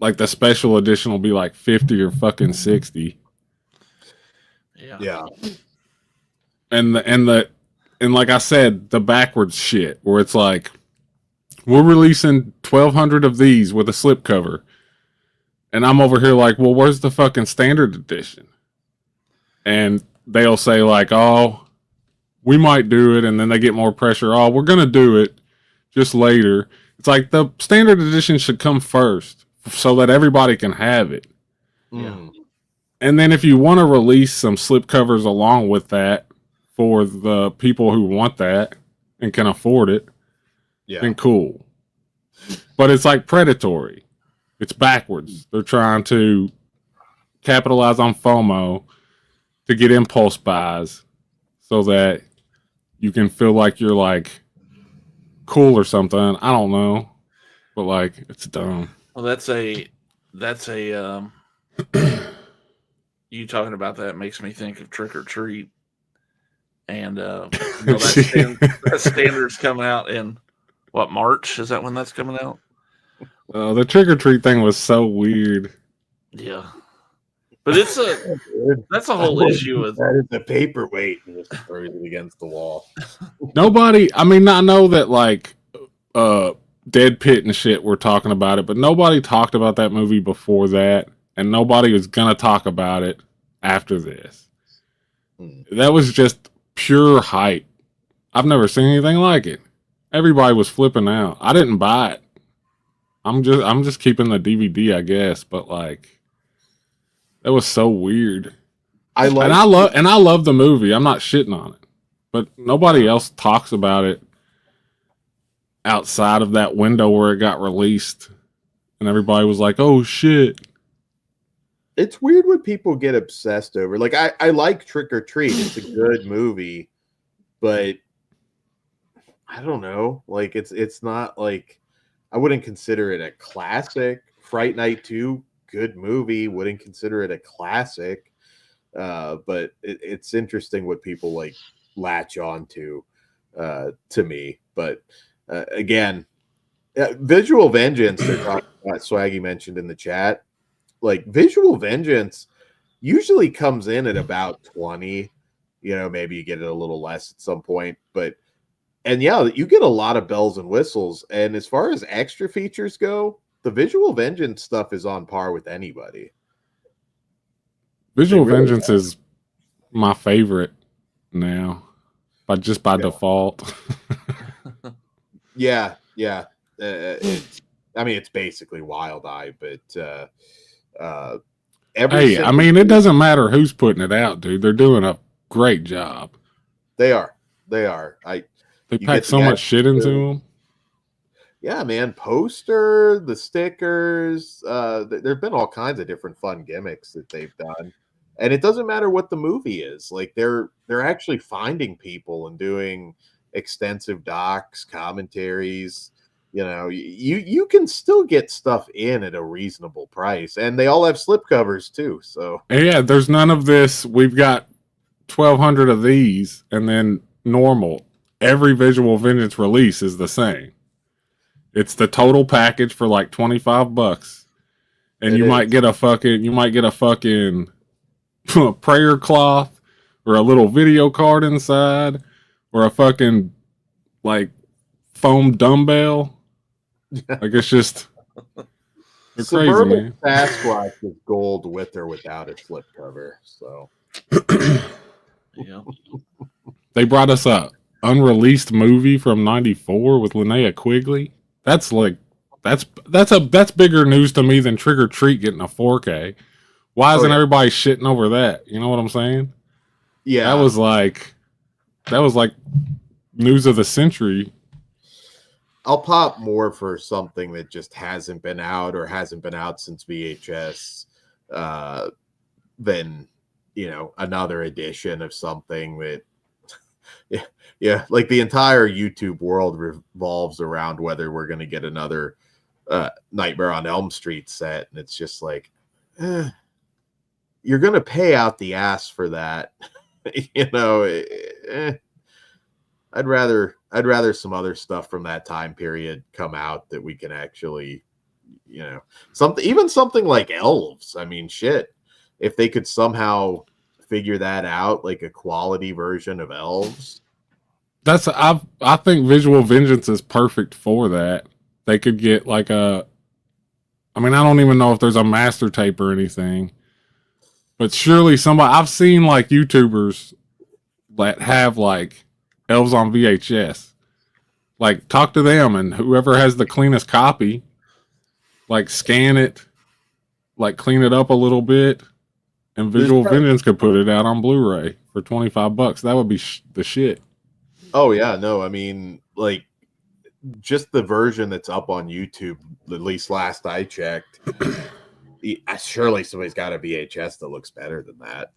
like, the special edition will be like $50 or fucking $60. Yeah. and like I said, the backwards shit where it's like we're releasing 1,200 of these with a slipcover, and I'm over here like, well, where's the fucking standard edition? And they'll say like, oh, we might do it, and then they get more pressure. Oh, we're gonna do it just later. It's like the standard edition should come first so that everybody can have it. Mm. And then if you want to release some slipcovers along with that for the people who want that and can afford it, then cool. But it's like predatory. It's backwards. They're trying to capitalize on FOMO to get impulse buys so that you can feel like you're like cool or something. I don't know. But like it's dumb. Well, that's a you talking about that makes me think of Trick or Treat, and that standard's coming out in what, March? Is that when that's coming out? The trick or treat thing was so weird. Yeah, but that's a whole issue with that is the paperweight and just throws it against the wall. Nobody. I mean, I know that like Dead Pit and shit were talking about it, but nobody talked about that movie before that, and nobody was gonna talk about it after this. That was just pure hype. I've never seen anything like it. Everybody was flipping out. I didn't buy it. I'm just keeping the DVD, I guess, but like that was so weird. I love the movie. I'm not shitting on it. But nobody else talks about it outside of that window where it got released. And everybody was like, "Oh shit." It's weird when people get obsessed over. Like I like Trick or Treat. It's a good movie, but I don't know. Like it's not like I wouldn't consider it a classic. Fright Night 2, good movie. Wouldn't consider it a classic. But it's interesting what people like latch on to me. But again, Visual Vengeance, they're talking about, Swaggy mentioned in the chat. Like Visual Vengeance usually comes in at about 20. Maybe you get it a little less at some point, and yeah, you get a lot of bells and whistles. And as far as extra features go, the Visual Vengeance stuff is on par with anybody. Visual Vengeance is my favorite now, but just by default. Yeah. It's basically Wild Eye, but hey, I mean, it doesn't matter who's putting it out, dude. They're doing a great job. They are. They pack so much shit into them. Yeah, man. Poster, the stickers. There've been all kinds of different fun gimmicks that they've done, and it doesn't matter what the movie is. Like they're actually finding people and doing extensive docs, commentaries. You can still get stuff in at a reasonable price, and they all have slipcovers too. So yeah, there's none of this. We've got 1,200 of these, and then normal. Every Visual Vengeance release is the same. It's the total package for like $25, and you might get a fucking prayer cloth or a little video card inside or a fucking like foam dumbbell. Like it's just crazy, man. Sasquatch is gold with or without a slipcover. So yeah. They brought us a unreleased movie from '94 with Linnea Quigley. That's bigger news to me than Trick or Treat getting a 4K. Why isn't everybody shitting over that? You know what I'm saying? Yeah, that was like news of the century. I'll pop more for something that just hasn't been out or hasn't been out since VHS than another edition of something that like the entire YouTube world revolves around whether we're going to get another Nightmare on Elm Street set, and it's just like you're going to pay out the ass for that. I'd rather some other stuff from that time period come out that we can actually something like Elves. I mean, shit, if they could somehow figure that out, like a quality version of Elves. I think Visual Vengeance is perfect for that. They could get like I don't even know if there's a master tape or anything, but surely somebody, I've seen like YouTubers that have like Elves on VHS. Like, talk to them, and whoever has the cleanest copy, like, scan it, like, clean it up a little bit, and Visual Vengeance could put it out on Blu-ray for $25. That would be the shit. Oh yeah, no, I mean, like, just the version that's up on YouTube, at least last I checked, surely somebody's got a VHS that looks better than that.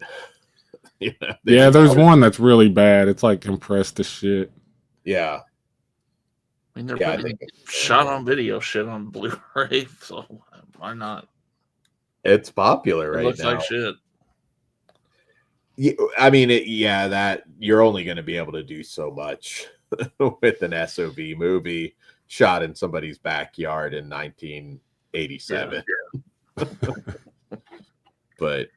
Yeah, there's one that's really bad. It's like compressed to shit. Yeah. I mean, they're putting shot on video shit on Blu-ray, so why not? It's popular right now. It looks like shit. Yeah, I mean, that you're only going to be able to do so much with an SOV movie shot in somebody's backyard in 1987. Yeah. But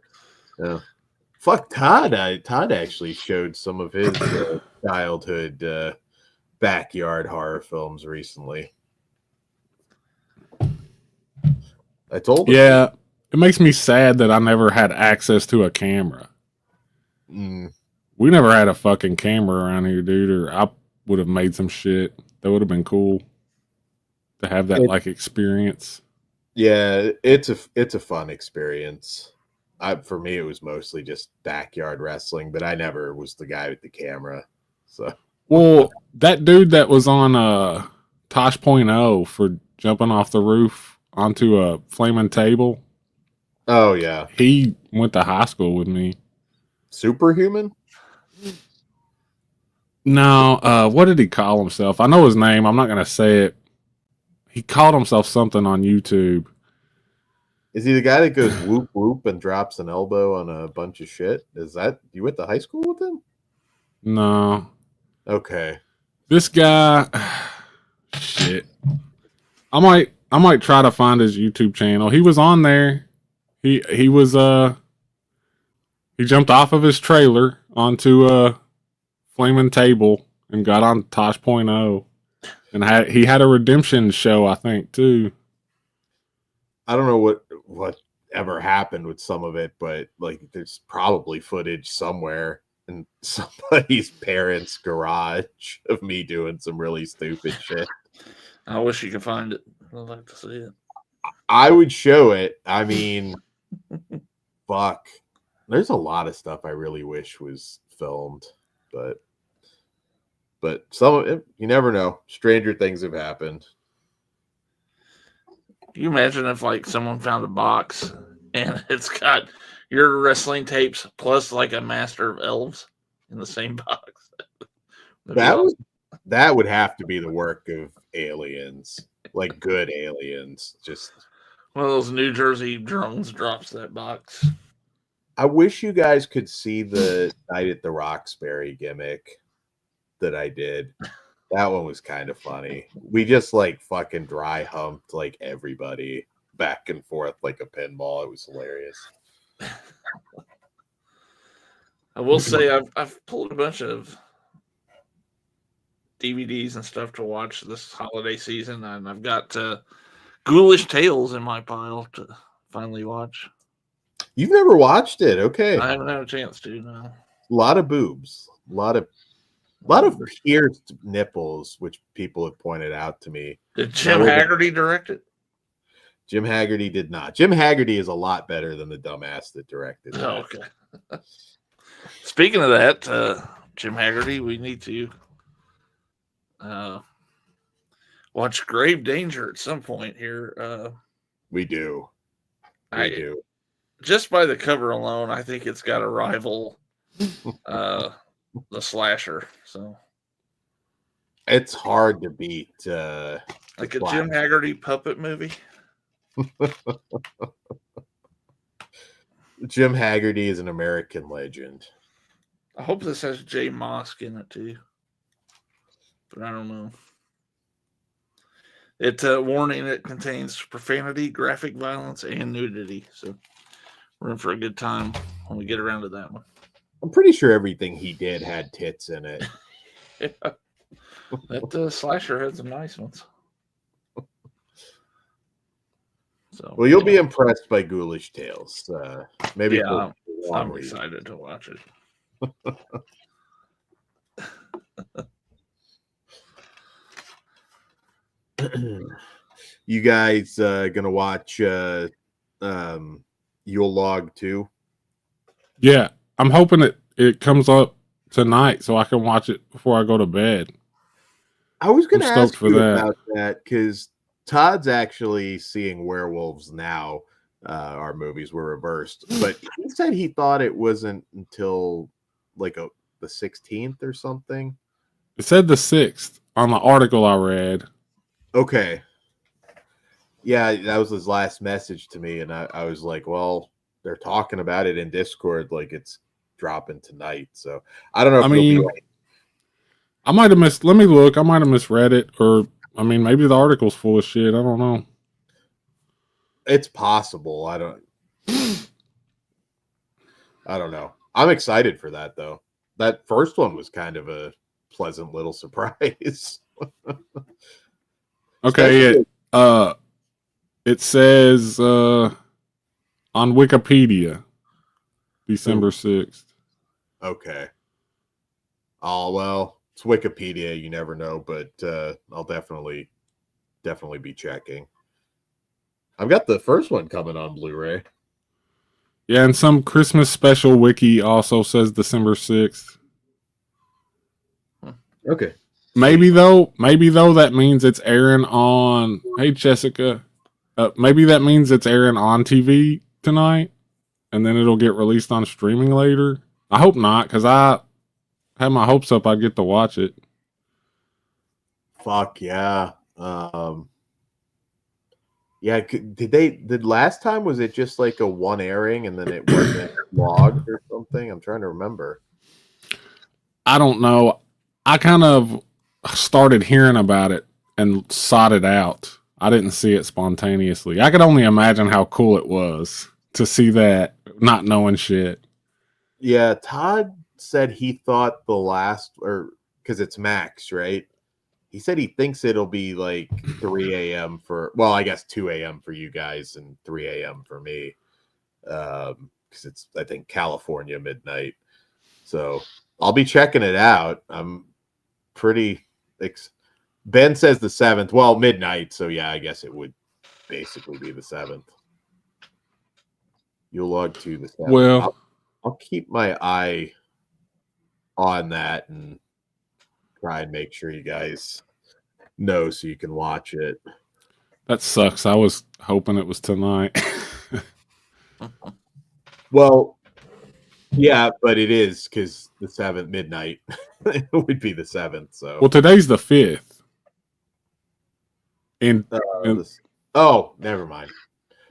fuck Todd. Todd actually showed some of his childhood backyard horror films recently. I told him. Yeah, it makes me sad that I never had access to a camera. We never had a fucking camera around here, dude, or I would have made some shit. That would have been cool to have that like experience. Yeah, it's a fun experience. For me, it was mostly just backyard wrestling, but I never was the guy with the camera. So, well, that dude that was on Tosh.0 for jumping off the roof onto a flaming table. Oh yeah, he went to high school with me. Superhuman? No, what did he call himself? I know his name. I'm not gonna say it. He called himself something on YouTube. Is he the guy that goes whoop whoop and drops an elbow on a bunch of shit? Is that you went to high school with him? No. Okay. This guy, shit. I might try to find his YouTube channel. He was on there. He jumped off of his trailer onto a flaming table and got on Tosh.0. And he had a redemption show, I think, too. I don't know what ever happened with some of it, but like there's probably footage somewhere in somebody's parents' garage of me doing some really stupid shit. I wish you could find it. I'd like to see it. I would show it. I mean, fuck. There's a lot of stuff I really wish was filmed, but some of it, you never know. Stranger things have happened. Can you imagine if like someone found a box and it's got your wrestling tapes plus like a Master of Elves in the same box? That would have to be the work of aliens, like good aliens. Just one of those New Jersey drones drops that box. I wish you guys could see the Night at the Roxbury gimmick that I did. That one was kind of funny. We just like fucking dry humped like everybody back and forth like a pinball. It was hilarious. I will say I've pulled a bunch of DVDs and stuff to watch this holiday season, and I've got Ghoulish Tales in my pile to finally watch. You've never watched it, okay? I haven't had a chance to. No. A lot of boobs, a lot of pierced nipples, which people have pointed out to me. Did Jim Haggerty direct it? Jim Haggerty did not. Jim Haggerty is a lot better than the dumbass that directed it. Oh, okay. Speaking of that, Jim Haggerty, we need to watch Grave Danger at some point here. We do. We do. Just by the cover alone, I think it's got to rival the slasher. So it's hard to beat. Like a Jim Haggerty puppet movie. Jim Haggerty is an American legend. I hope this has Jay Mosk in it too, but I don't know. It's a warning: it contains profanity, graphic violence, and nudity. So we're in for a good time when we get around to that one. I'm pretty sure everything he did had tits in it. Yeah. That slasher had some nice ones. So, Well, you'll be impressed by Ghoulish Tales. Maybe yeah, for a long I'm read. excited to watch it. You guys gonna watch Yule Log too? Yeah, I'm hoping it comes up tonight so I can watch it before I go to bed. I was gonna stoked ask for you that. about that because Todd's actually seeing Werewolves Now. Our movies were reversed, but he said he thought it wasn't until like the 16th or something. It said the 6th on the article I read. Okay. Yeah, that was his last message to me, and I was like, well, they're talking about it in Discord like it's dropping tonight. So I don't know if I you'll be mean, right. I might have let me look. I might have misread it, or I mean, maybe the article's full of shit. I don't know. It's possible. I don't know. I'm excited for that though. That first one was kind of a pleasant little surprise. Okay, it says on Wikipedia, December 6th. Okay. Oh well, it's Wikipedia. You never know, but I'll definitely be checking. I've got the first one coming on Blu-ray. Yeah, and some Christmas special wiki also says December 6th. Okay. Maybe though that means it's airing on. Hey, Jessica. Maybe that means it's airing on TV tonight, and then it'll get released on streaming later. I hope not, because I had my hopes up I'd get to watch it. Fuck yeah. Yeah, did last time, was it just like a one airing and then it wasn't logged or something? I'm trying to remember. I don't know. I kind of started hearing about it and sought it out. I didn't see it spontaneously. I could only imagine how cool it was to see that, not knowing shit. Yeah, Todd said he thought the last, or because it's Max, right? He said he thinks it'll be like 3 a.m. I guess 2 a.m. for you guys and 3 a.m. for me. Because it's, I think, California midnight. So I'll be checking it out. I'm pretty... Ben says the 7th. Well, midnight. So yeah, I guess it would basically be the 7th. You'll log to the 7th. Well, I'll keep my eye on that and try and make sure you guys know so you can watch it. that sucks. I was hoping it was tonight. Well, yeah, but it is because the 7th midnight it would be the 7th. So Well, today's the 5th. Never mind.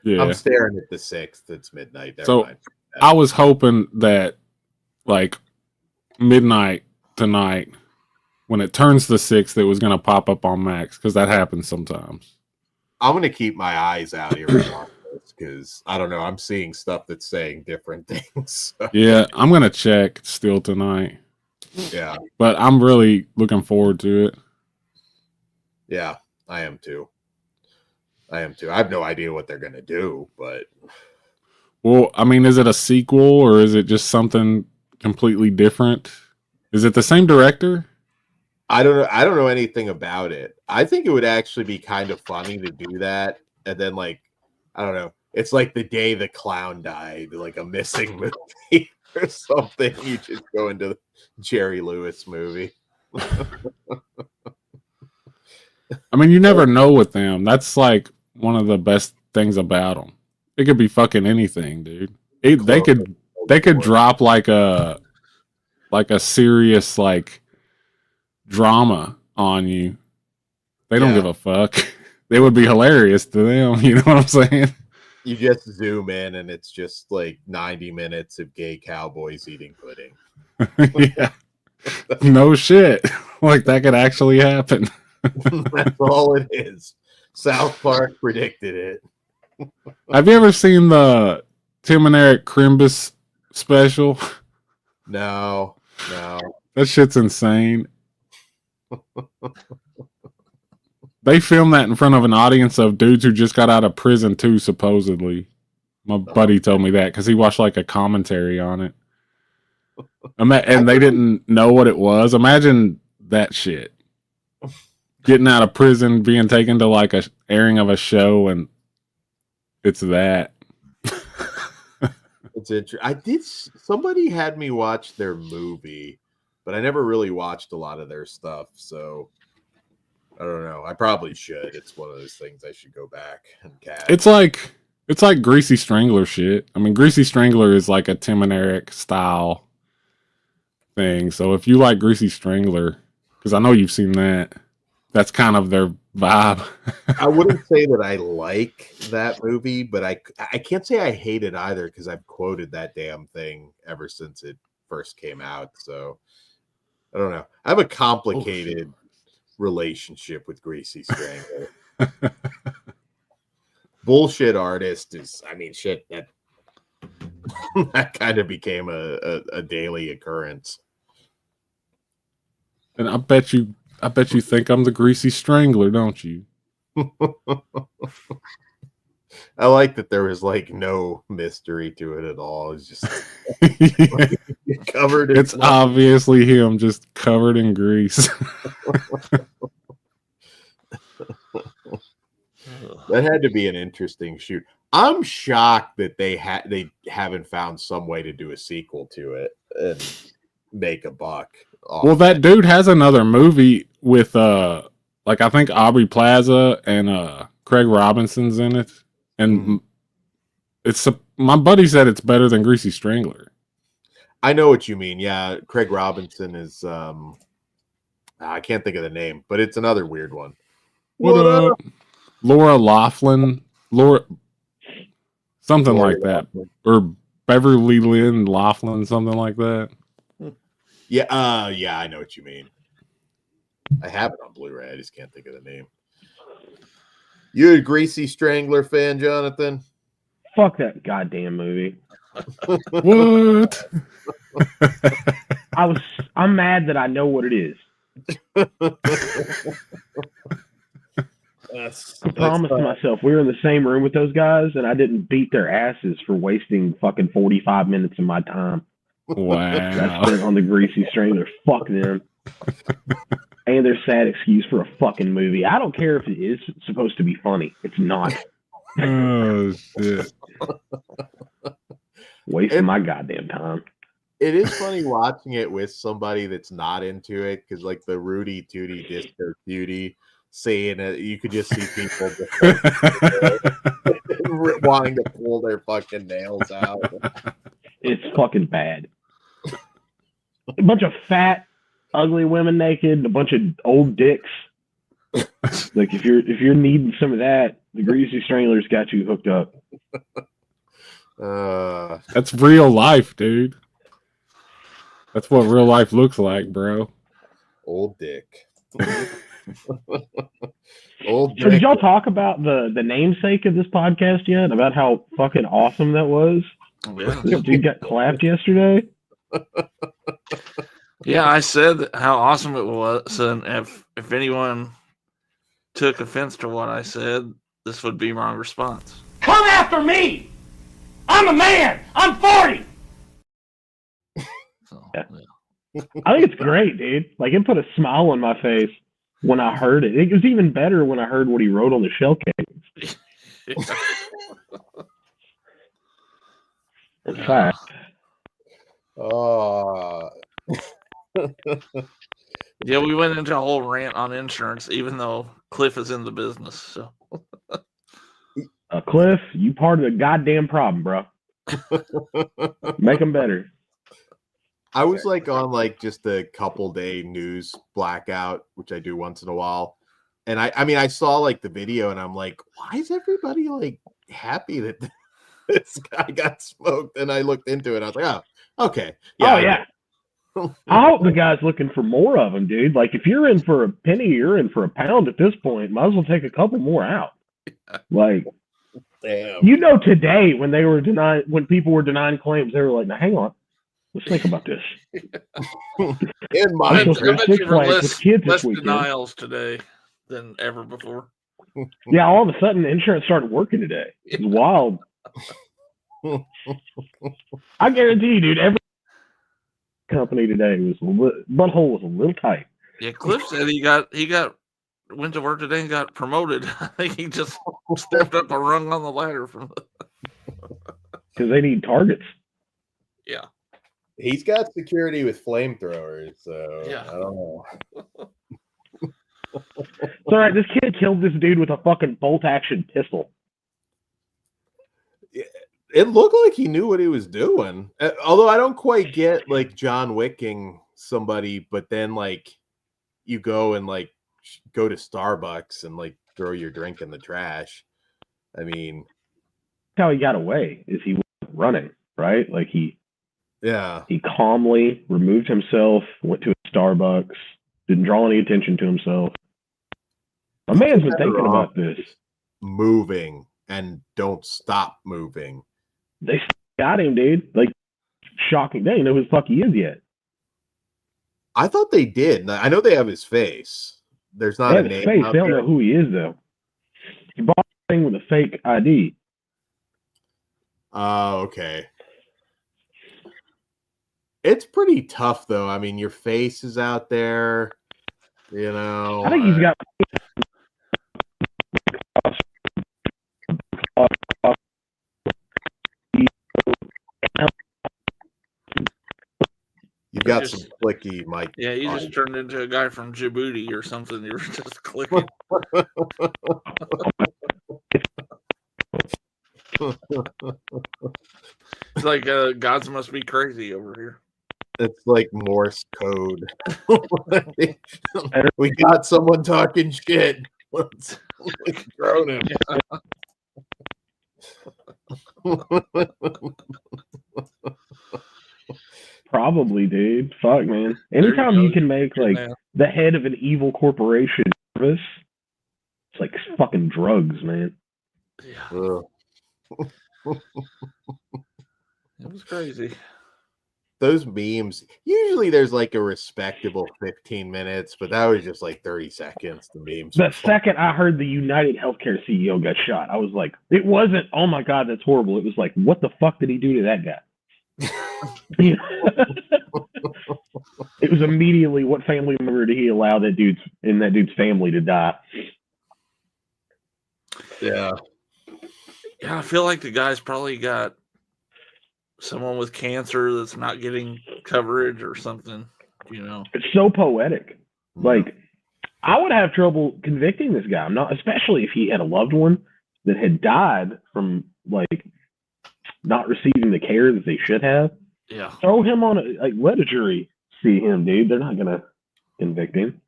Yeah. I'm staring at the 6th. It's midnight. Never So mind. I was hoping that like midnight tonight, when it turns the 6th, it was going to pop up on Max, because that happens sometimes. I'm going to keep my eyes out here because I don't know. I'm seeing stuff that's saying different things. So. Yeah, I'm going to check still tonight. Yeah. But I'm really looking forward to it. Yeah, I am too. I have no idea what they're going to do, but... Well, I mean, is it a sequel or is it just something completely different? Is it the same director? I don't know. I don't know anything about it. I think it would actually be kind of funny to do that. And then, like, I don't know. It's like The Day the Clown Died, like a missing movie or something. You just go into the Jerry Lewis movie. I mean, you never know with them. That's like one of the best things about them. It could be fucking anything, dude. They could drop like a serious like drama on you. They don't give a fuck. It would be hilarious to them. You know what I'm saying? You just zoom in and it's just like 90 minutes of gay cowboys eating pudding. Yeah. No shit. Like that could actually happen. That's all it is. South Park predicted it. Have you ever seen the Tim and Eric Crimbus special? No. That shit's insane. They filmed that in front of an audience of dudes who just got out of prison too, supposedly. My buddy told me that because he watched like a commentary on it. And they didn't know what it was. Imagine that shit. Getting out of prison, being taken to like a airing of a show, and it's that. It's interesting. Somebody had me watch their movie, but I never really watched a lot of their stuff, so I don't know. I probably should. It's one of those things I should go back and catch. It's like Greasy Strangler shit. I mean, Greasy Strangler is like a Tim and Eric style thing. So if you like Greasy Strangler, because I know you've seen that, that's kind of their vibe. I wouldn't say that I like that movie, but I can't say I hate it either because I've quoted that damn thing ever since it first came out. So I don't know. I have a complicated relationship with Greasy Strangler. Bullshit Artist is, I mean, shit, that kind of became a daily occurrence. And I bet you think I'm the Greasy Strangler, don't you? I like that there was like no mystery to it at all. It's just covered in It's obviously him just covered in grease. That had to be an interesting shoot. I'm shocked that they haven't found some way to do a sequel to it and make a buck. Well, that dude has another movie with like I think Aubrey Plaza and Craig Robinson's in it, and it's my buddy said it's better than Greasy Strangler. I know what you mean. Yeah, Craig Robinson is I can't think of the name, but it's another weird one. What up? Laura Laughlin, something like that, or Beverly Lynn Laughlin, something like that. Yeah, yeah, I know what you mean. I have it on Blu-ray. I just can't think of the name. You a Greasy Strangler fan, Jonathan? Fuck that goddamn movie. What? I'm mad that I know what it is. I promised myself we were in the same room with those guys, and I didn't beat their asses for wasting fucking 45 minutes of my time. Wow. That's been on the Greasy Strangler. Fuck them. And their sad excuse for a fucking movie. I don't care if it is supposed to be funny. It's not. Oh, shit. Wasting my goddamn time. It is funny watching it with somebody that's not into it, because like the Rudy Tooty Disco Beauty saying it, you could just see people just wanting to pull their fucking nails out. It's fucking bad. A bunch of fat, ugly women naked, a bunch of old dicks. Like if you're needing some of that, the Greasy Strangler's got you hooked up. That's real life, dude. That's what real life looks like, bro. Old dick. Old dick. So did y'all talk about the namesake of this podcast yet? About how fucking awesome that was? Yeah. This dude got clapped yesterday. Yeah, I said how awesome it was, and if anyone took offense to what I said, this would be my response. Come after me! I'm a man! I'm 40! So, Yeah. I think it's great, dude. Like, it put a smile on my face when I heard it. It was even better when I heard what he wrote on the shell case. In fact. Yeah, we went into a whole rant on insurance, even though Cliff is in the business. So, Cliff, you part of the goddamn problem, bro. Make them better. I was like on like just a couple day news blackout, which I do once in a while. And I mean, I saw like the video and I'm like, why is everybody like happy that this guy got smoked? And I looked into it. I was like, oh, okay. Yeah, yeah. I hope the guy's looking for more of them, dude. Like, if you're in for a penny, you're in for a pound at this point. Might as well take a couple more out. Like, damn. You know, today when people were denying claims, they were like, "Now, hang on, Let's think about this. In I my Until bet Six you were Flags with kids less this weekend. denials today than ever before. Yeah, all of a sudden, insurance started working today. It's wild. I guarantee you, dude, every company today butthole was a little tight. Yeah, Cliff said he went to work today and got promoted. I think he just stepped up a rung on the ladder from Because they need targets. Yeah. He's got security with flamethrowers, so Yeah. I don't know. It's all right. This kid killed this dude with a fucking bolt-action pistol. It looked like he knew what he was doing. Although I don't quite get like John Wicking somebody, but then like you go and like go to Starbucks and like throw your drink in the trash. I mean, That's how he got away. Is he wasn't running, right? Like he calmly removed himself, went to a Starbucks, didn't draw any attention to himself. A man's been thinking about this. Moving and don't stop moving. They got him, dude. Like, shocking. They don't know who the fuck he is yet. I thought they did. I know they have his face. There's not a name. Face. They don't know who he is, though. He bought a thing with a fake ID. Oh, okay. It's pretty tough, though. I mean, your face is out there. You know. I think he's got. You got some clicky, Mike. Yeah, you just turned into a guy from Djibouti or something. You were just clicking. It's like gods must be crazy over here. It's like Morse code. We got someone talking shit. Let's drone him. Probably, dude. Fuck, man. Anytime you can make like the head of an evil corporation nervous, it's like fucking drugs, man. Yeah. It was crazy. Those memes, usually there's like a respectable 15 minutes, but that was just like 30 seconds. The memes. The second I heard the United Healthcare CEO got shot, I was like, it wasn't, oh my God, that's horrible. It was like, what the fuck did he do to that guy? It was immediately, what family member did he allow that dude's family to die? Yeah. Yeah, I feel like the guy's probably got someone with cancer that's not getting coverage or something, you know. It's so poetic. Like, I would have trouble convicting this guy. Especially if he had a loved one that had died from like not receiving the care that they should have. Yeah. Throw him on let a jury see him, dude. They're not gonna convict him.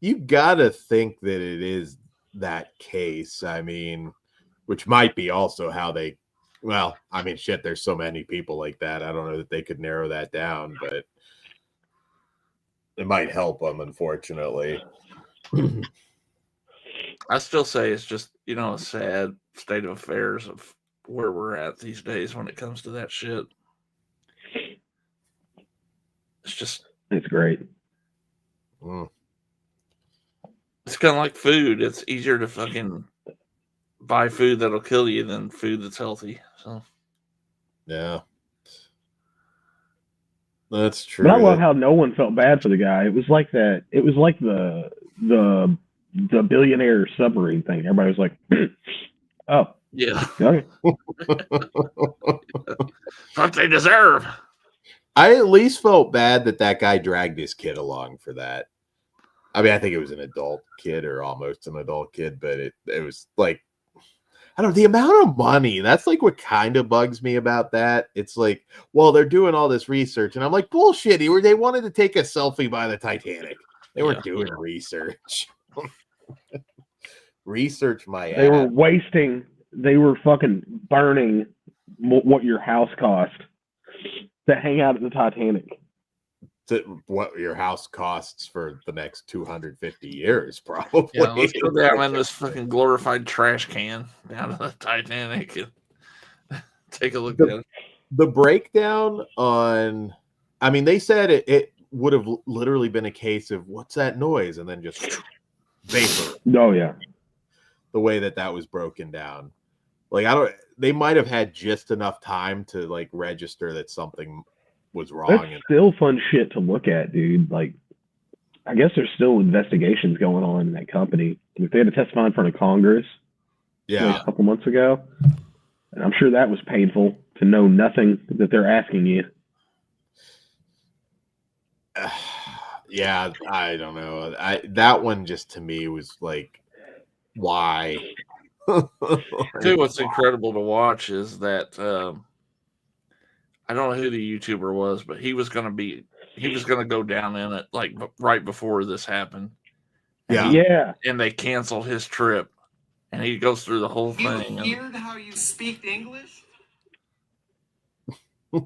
You gotta think that it is that case. I mean, which might be also how they. Well, I mean, shit. There's so many people like that. I don't know that they could narrow that down, but it might help them. Unfortunately, I still say it's just, you know, a sad state of affairs of where we're at these days when it comes to that shit. It's great. It's kind of like food. It's easier to fucking buy food that'll kill you than food that's healthy. So yeah, that's true. But I love how no one felt bad for the guy. It was like that. It was like the billionaire submarine thing. Everybody was like, "Oh, yeah, okay." What they deserve." I at least felt bad that guy dragged his kid along for that. I mean, I think it was an adult kid or almost an adult kid, but it was like, I don't know, the amount of money. That's like what kind of bugs me about that. It's like, well, they're doing all this research, and I'm like, bullshit. They wanted to take a selfie by the Titanic. They weren't doing research. Research my ass. They were wasting. They were fucking burning what your house cost to hang out at the Titanic. To what your house costs for the next 250 years, probably. Yeah, let's go down in this fucking glorified trash can down to the Titanic and take a look at it. the breakdown on, I mean, they said it would have literally been a case of what's that noise, and then just vapor. Oh yeah. The way that was broken down, like they might have had just enough time to like register that something was wrong. That's still fun shit to look at, dude. Like, I guess there's still investigations going on in that company. Like, they had to testify in front of Congress a couple months ago, and I'm sure that was painful to know nothing that they're asking you. Yeah, I don't know. That one just to me was like, why? Tell you what's incredible to watch is that I don't know who the YouTuber was, but he was going to go down in it like right before this happened. And they canceled his trip, and he goes through the whole thing. You heard how you speak English?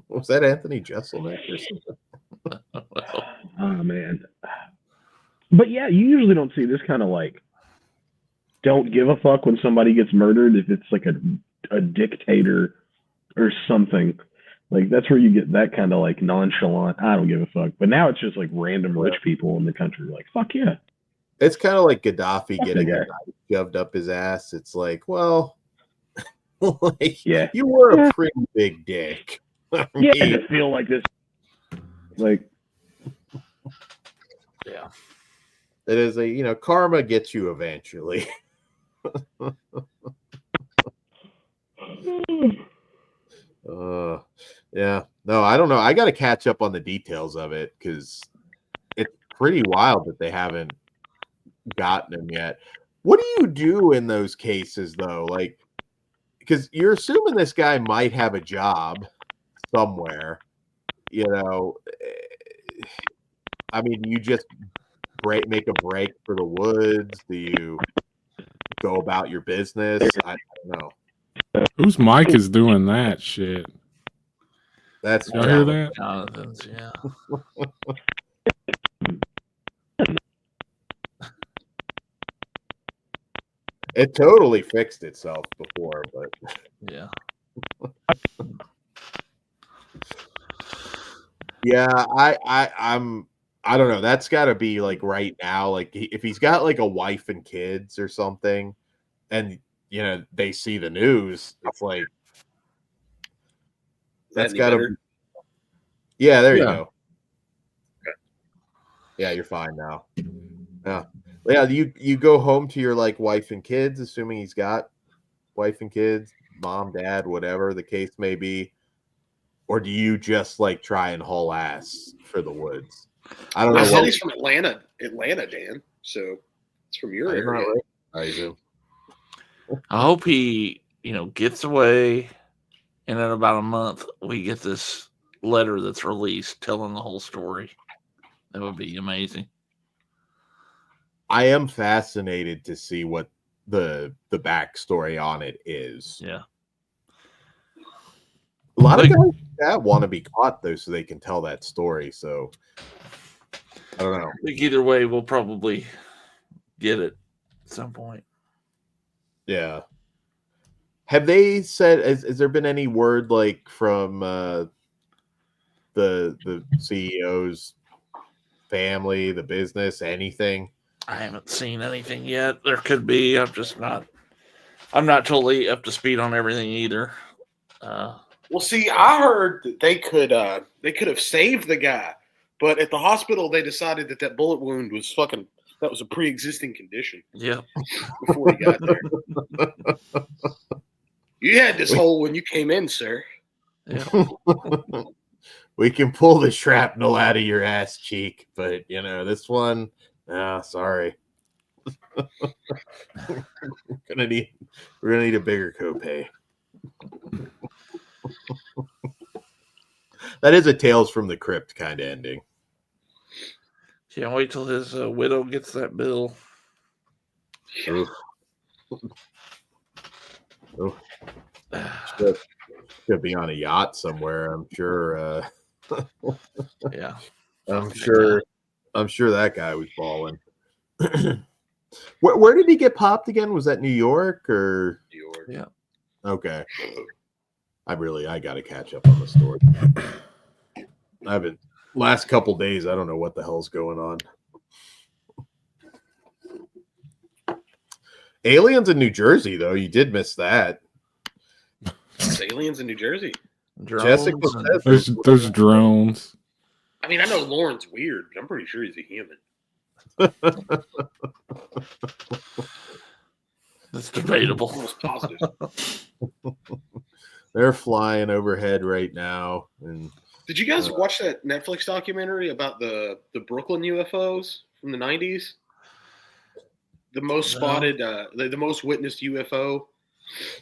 Was that Anthony Jeselnik or something? Oh man. But yeah, you usually don't see this kind of like don't give a fuck when somebody gets murdered if it's like a dictator or something. Like that's where you get that kind of like nonchalant, I don't give a fuck. But now it's just like random rich people in the country like, fuck yeah. It's kind of like Gaddafi getting a knife shoved up his ass. It's like, well, like, you were a pretty big dick. Yeah, I just feel like this. Like, yeah. It is a, karma gets you eventually. Yeah. No, I don't know. I got to catch up on the details of it because it's pretty wild that they haven't gotten him yet. What do you do in those cases, though? Like, because you're assuming this guy might have a job somewhere. I mean, you just make a break for the woods? Do you go about your business? I don't know. Whose mic is doing that shit? That's y'all hear that? Jonathan's, yeah. It totally fixed itself before, but yeah. Yeah, I don't know. That's got to be like right now. Like if he's got like a wife and kids or something, and they see the news, it's like that's got to. Yeah, there you go. Okay. Yeah, you're fine now. Yeah. You go home to your like wife and kids, assuming he's got wife and kids, mom, dad, whatever the case may be, or do you just like try and haul ass for the woods? I don't know. I said he's from Atlanta, Dan. So it's from your area. I do. I hope he, gets away, and in about a month we get this letter that's released telling the whole story. That would be amazing. I am fascinated to see what the backstory on it is. Yeah. A lot of guys that want to be caught though, so they can tell that story. So I don't know. I think either way, we'll probably get it at some point. Yeah. Have they said? Has there been any word like from the CEO's family, the business, anything? I haven't seen anything yet. There could be. I'm not totally up to speed on everything either. Well, see, I heard that they could have saved the guy, but at the hospital they decided that bullet wound was that was a pre-existing condition. Yeah. Before he got there. You had this hole when you came in, sir. Yeah. We can pull the shrapnel out of your ass cheek, but this one, sorry. We're gonna need a bigger copay. That is a Tales from the Crypt kind of ending. Can't wait till his widow gets that bill. Oof. Should be on a yacht somewhere, I'm sure. Yeah. I'm sure that guy was balling. Where did he get popped again? Was that New York or? New York. Yeah. Okay. I got to catch up on the story. Last couple days, I don't know what the hell's going on. Aliens in New Jersey, though, you did miss that. It's aliens in New Jersey. Jessica There's drones. I mean, I know Lauren's weird, but I'm pretty sure he's a human. That's debatable. Almost positive. They're flying overhead right now. And did you guys watch that Netflix documentary about the Brooklyn UFOs from the 90s? The most spotted, the most witnessed UFO.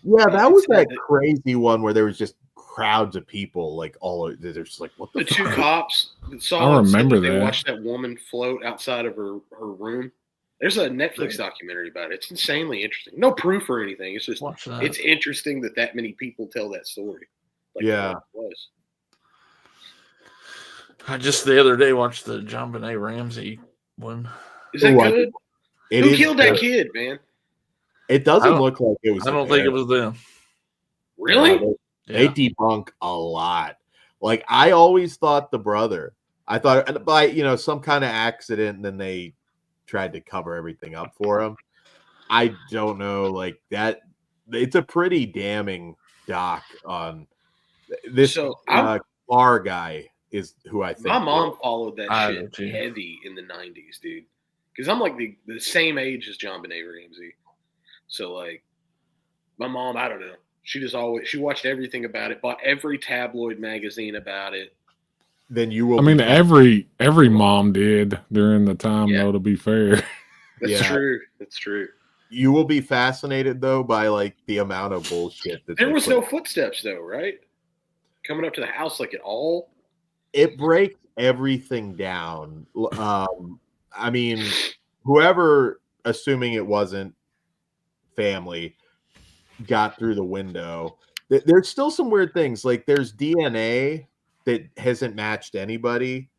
Yeah, that was that crazy one where there was just crowds of people, like they're just like, what the two cops that saw. I remember that. They watched that woman float outside of her room. There's a Netflix documentary about it. It's insanely interesting. No proof or anything. It's just it's interesting that many people tell that story. Like yeah. It was. I just the other day watched the John Benet Ramsey one. Is that good? Who killed that kid, man? It doesn't look like it was. I don't think it was them. Really? They debunk a lot. Like I always thought the brother. I thought by some kind of accident, and then they tried to cover everything up for him. I don't know, like that. It's a pretty damning doc on this. So Bar guy is who I think. My mom followed that shit heavy in the 90s, dude. Because I'm like the same age as John Benet Ramsey. So like my mom, I don't know. She watched everything about it, bought every tabloid magazine about it. Then you will. I mean, every mom did during the time, though. To be fair, that's true. That's true. You will be fascinated though by like the amount of bullshit that there was no footsteps though, right? Coming up to the house like at all. It breaks everything down. I mean, whoever, assuming it wasn't family, got through the window. There's still some weird things. Like there's DNA that hasn't matched anybody,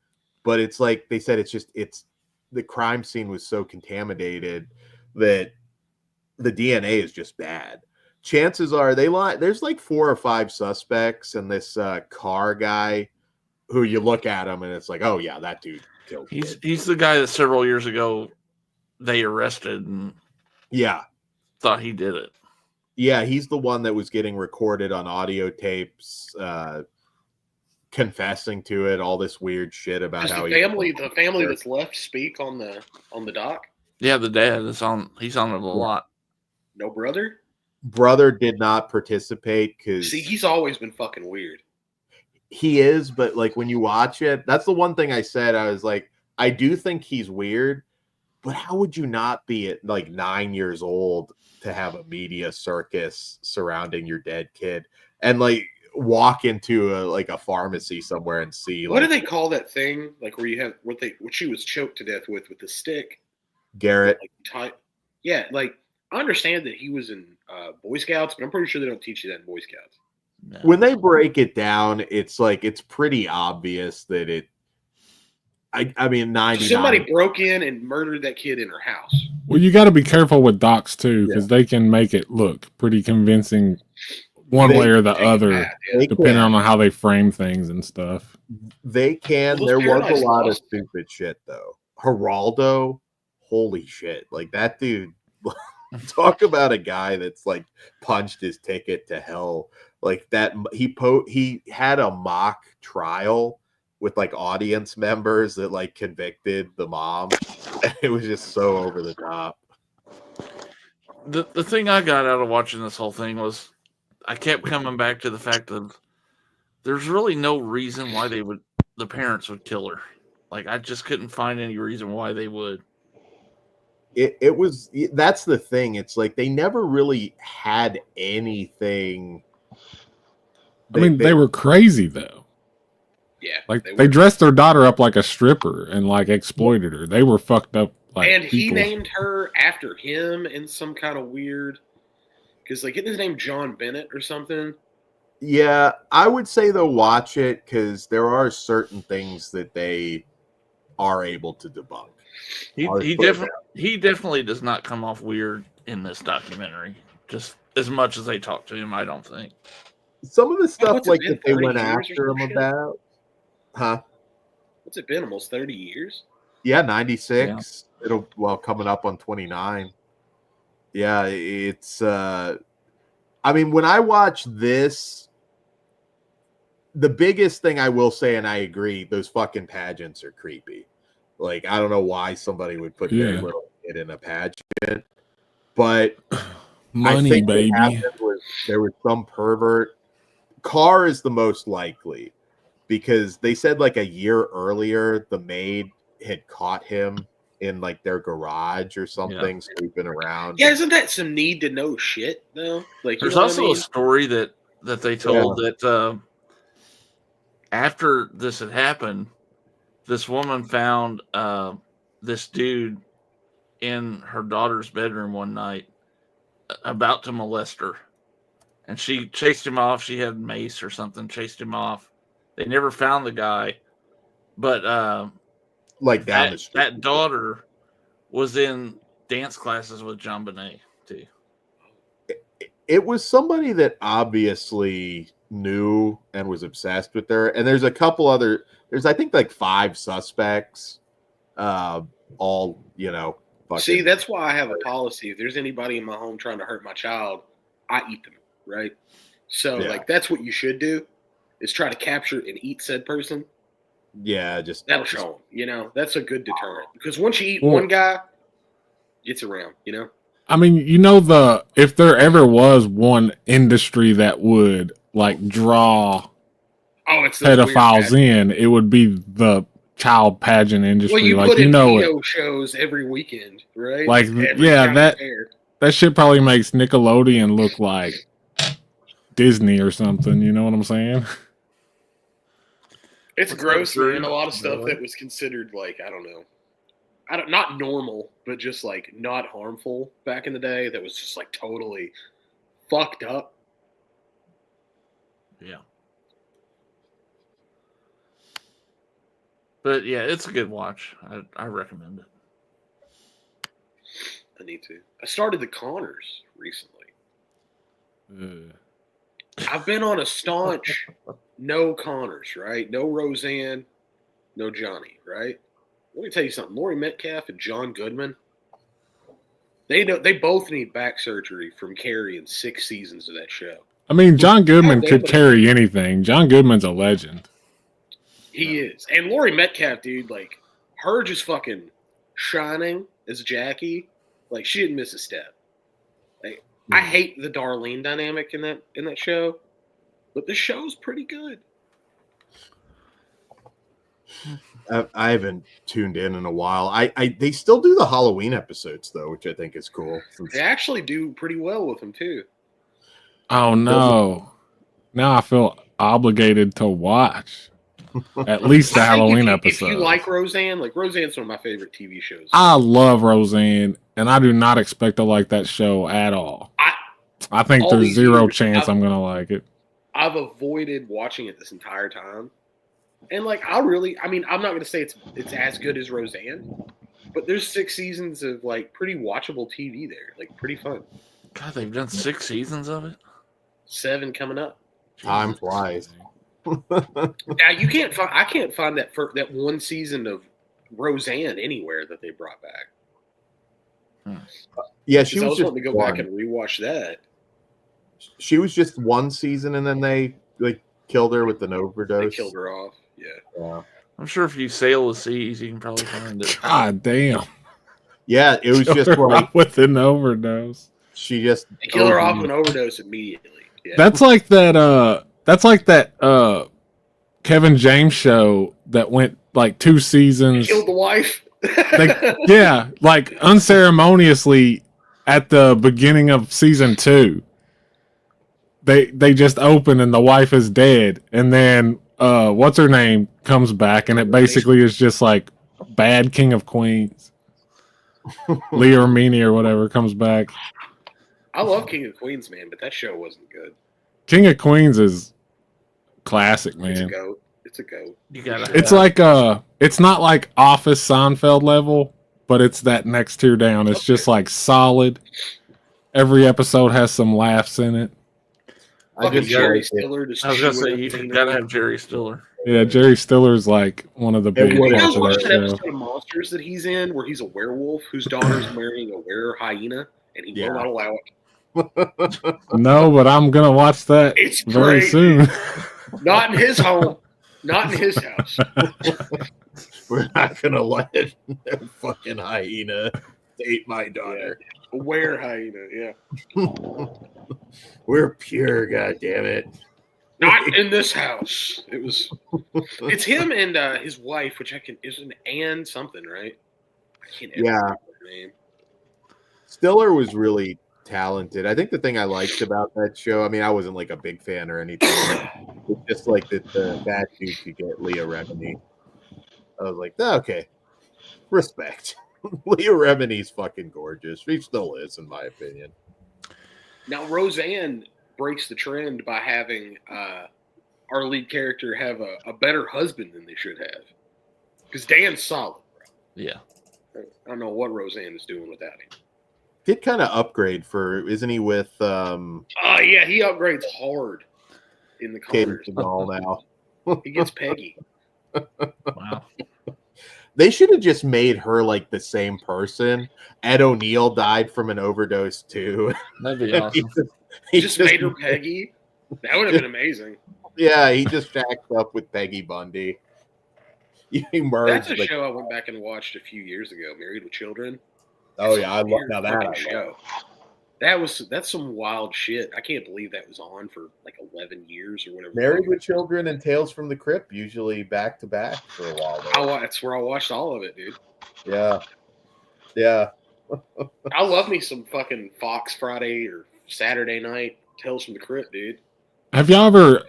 but it's like they said it's the crime scene was so contaminated that the DNA is just bad. Chances are they lie. There's like 4 or 5 suspects, and this car guy who you look at him and it's like, oh yeah, that dude killed. He's the guy that several years ago they arrested and thought he did it. Yeah, he's the one that was getting recorded on audio tapes, confessing to it, all this weird shit about how the family that's left speak on the doc. Yeah, the dad is on. He's on it a lot. No brother. Brother did not participate because he's always been fucking weird. He is, but like when you watch it, that's the one thing I said. I was like, I do think he's weird, but how would you not be at like 9 years old to have a media circus surrounding your dead kid and like walk into a pharmacy somewhere and see what do they call that thing? Like where you have what she was choked to death with the stick. Garrett. Yeah, like I understand that he was in Boy Scouts, but I'm pretty sure they don't teach you that in Boy Scouts. No. When they break it down, it's like it's pretty obvious that it. I mean, 99. Somebody broke in and murdered that kid in her house. Well, you got to be careful with docs too, because they can make it look pretty convincing, one way or the other, depending on how they frame things and stuff. They can. There was a lot of stupid shit though. Geraldo, holy shit! Like that dude. Talk about a guy that's like punched his ticket to hell. Like that, he had a mock trial with like audience members that like convicted the mom. It was just so over the top. The thing I got out of watching this whole thing was I kept coming back to the fact that there's really no reason why the parents would kill her. Like I just couldn't find any reason why they would. That's the thing. It's like they never really had anything. They were crazy though. Yeah. Like they dressed their daughter up like a stripper and like exploited her. They were fucked up. Like, and he named her after him in some kind of weird, because like, isn't his name John Bennett or something? Yeah, I would say though, watch it because there are certain things that they are able to debunk. He definitely does not come off weird in this documentary. Just as much as they talk to him, I don't think. some of the stuff what's it like been, that they 30 went years or after some him shit? about, huh? What's it been? Almost 30 years? Yeah, 96. It'll coming up on 29. Yeah, it's I mean, when I watch this, the biggest thing I will say, and I agree, those fucking pageants are creepy. Like, I don't know why somebody would put their little kid in a pageant, but Money, I think baby. what happened was there was some pervert. Carr is the most likely because they said like a year earlier the maid had caught him in like their garage or something, sleeping around. Yeah, isn't that some need to know shit though? Like, there's also a story that they told that after this had happened, this woman found this dude in her daughter's bedroom one night about to molest her, and she chased him off. She had mace or something, chased him off. They never found the guy, but like down the street. That daughter was in dance classes with John Bonet too. It was somebody that obviously knew and was obsessed with her. And there's a couple other. There's I think like 5 suspects. All See, that's why I have a policy. If there's anybody in my home trying to hurt my child, I eat them, right? So, like, that's what you should do, is try to capture and eat said person. Yeah, that'll show them. That's a good deterrent. Because once you eat one guy, it's around, I mean, if there ever was one industry that would like draw pedophiles in, it would be the child pageant industry. Well, you like put in it shows every weekend, right? Like that shit probably makes Nickelodeon look like Disney or something. You know what I'm saying? It's gross, man. A lot of stuff that was considered like not normal, but just like not harmful back in the day. That was just like totally fucked up. Yeah. But yeah, it's a good watch. I recommend it. I need to. I started the Connors recently. I've been on a staunch no Connors, right? No Roseanne, no Johnny, right? Let me tell you something. Laurie Metcalf and John Goodman, they both need back surgery from carrying 6 seasons of that show. I mean, John Goodman could carry anything. John Goodman's a legend. He is. And Laurie Metcalf, dude, like, her just fucking shining as Jackie, like, she didn't miss a step. Like, I hate the Darlene dynamic in that show, but the show's pretty good. I haven't tuned in a while. They still do the Halloween episodes though, which I think is cool. They actually do pretty well with them too. Oh no! Now I feel obligated to watch at least the Halloween episode. If you like Roseanne, like Roseanne's one of my favorite TV shows. I love Roseanne, and I do not expect to like that show at all. I think there's zero chance I'm gonna like it. I've avoided watching it this entire time. And like, I'm not going to say it's as good as Roseanne, but there's 6 seasons of like pretty watchable TV there, like pretty fun. God, they've done 6 seasons of it. 7 coming up. Time flies. Now I can't find that one season of Roseanne anywhere that they brought back. Yeah, I was wanting to go back and rewatch that. She was just 1 season, and then they like killed her with an overdose. They killed her off. Yeah. I'm sure if you sail the seas, you can probably find it. God damn. Yeah, it was just like with an overdose. She just killed her off with an overdose immediately. Yeah. That's like that. That's like that Kevin James show that went like 2 seasons. Killed the wife. Like unceremoniously at the beginning of season 2. They just open and the wife is dead, and then what's her name comes back, and it basically is just like bad King of Queens. Leah Remini or whatever comes back. I love King of Queens, man, but that show wasn't good. King of Queens is classic, man. It's a goat. It's a goat. It's like it's not like Office Seinfeld level, but it's that next tier down. It's just like solid. Every episode has some laughs in it. I Fucking just Jerry like it. Stiller just I was gonna say chewing you up scenery. gotta have Jerry Stiller. Yeah, Jerry Stiller's like one of the big would You parts guys of watch that that show. episode of Monsters that he's in, where he's a werewolf whose daughter's marrying a were hyena, and he will not allow it. No, but I'm gonna watch that It's very great, soon. dude. Not in his home, not in his house. We're not gonna let that fucking hyena date my daughter. A were hyena, yeah. We're pure, goddammit. Not in this house. It's him and his wife, which is an Ann something, right? I can't ever remember her name. Stiller was really talented. I think the thing I liked about that show, I mean, I wasn't like a big fan or anything. It's just like that the bad dude could get Leah Remini. I was like, okay, respect. Leah Remini's fucking gorgeous. She still is, in my opinion. Now, Roseanne breaks the trend by having our lead character have a better husband than they should have. Because Dan's solid, bro. Yeah. I don't know what Roseanne is doing without him. Did kind of upgrade isn't he with Oh, yeah, he upgrades hard in the Katie corners. Seagal now? He gets Peggy. Wow. They should have just made her like the same person. Ed O'Neill died from an overdose too. That'd be awesome. He Just made her Peggy. That would have been amazing. Yeah, he just shacked up with Peggy Bundy. He merged. That's a show I went back and watched a few years ago, Married with Children. Oh yeah, I love Weird now that. fucking I love. show. That's some wild shit. I can't believe that was on for like 11 years or whatever. Married with Children and Tales from the Crypt usually back to back for a while. That's where I watched all of it, dude. Yeah, yeah. I love me some fucking Fox Friday or Saturday night Tales from the Crypt, dude. Have y'all ever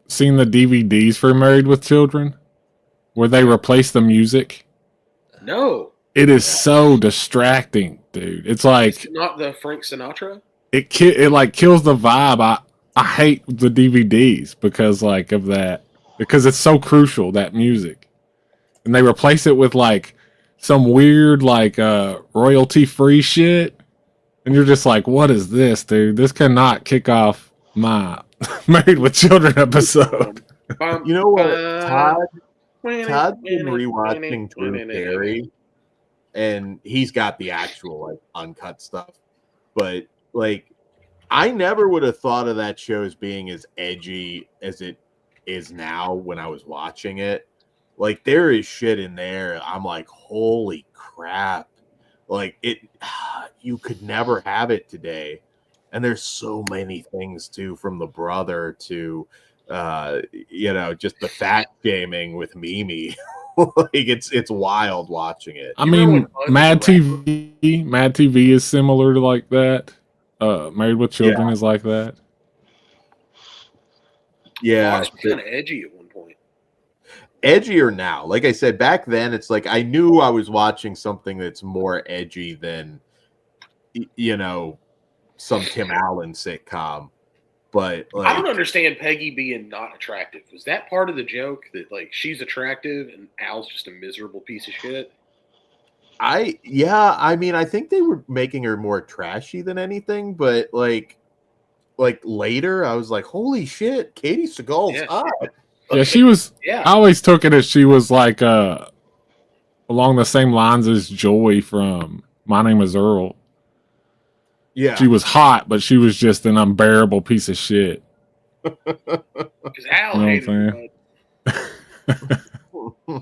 seen the DVDs for Married with Children, where they replace the music? No, It is so distracting, dude. It's like it's not the Frank Sinatra. it like kills the vibe. I hate the DVDs because like of that, because it's so crucial, that music, and they replace it with like some weird like royalty free shit, and you're just like, what is this, dude? This cannot kick off my Married with Children episode. You know what, Todd's been rewatching Drew Carey, and he's got the actual like uncut stuff. But like, I never would have thought of that show as being as edgy as it is now when I was watching it. Like, there is shit in there. I'm like, holy crap. Like, you could never have it today. And there's so many things too, from the brother to just the fat shaming with Mimi. Like, it's wild watching it. I mean, Mad TV is similar to like that. Married with Children is like that. Yeah, Fox was kind of edgy at one point. Edgier now. Like I said, back then, it's like I knew I was watching something that's more edgy than, some Tim Allen sitcom. But like, I don't understand Peggy being not attractive. Was that part of the joke that like she's attractive and Al's just a miserable piece of shit? I mean, I think they were making her more trashy than anything, but like later I was like, holy shit, Katie Seagal's hot. Yeah, she was. Yeah. I always took it as she was like along the same lines as Joy from My Name Is Earl. Yeah, she was hot, but she was just an unbearable piece of shit. Because Al hated her.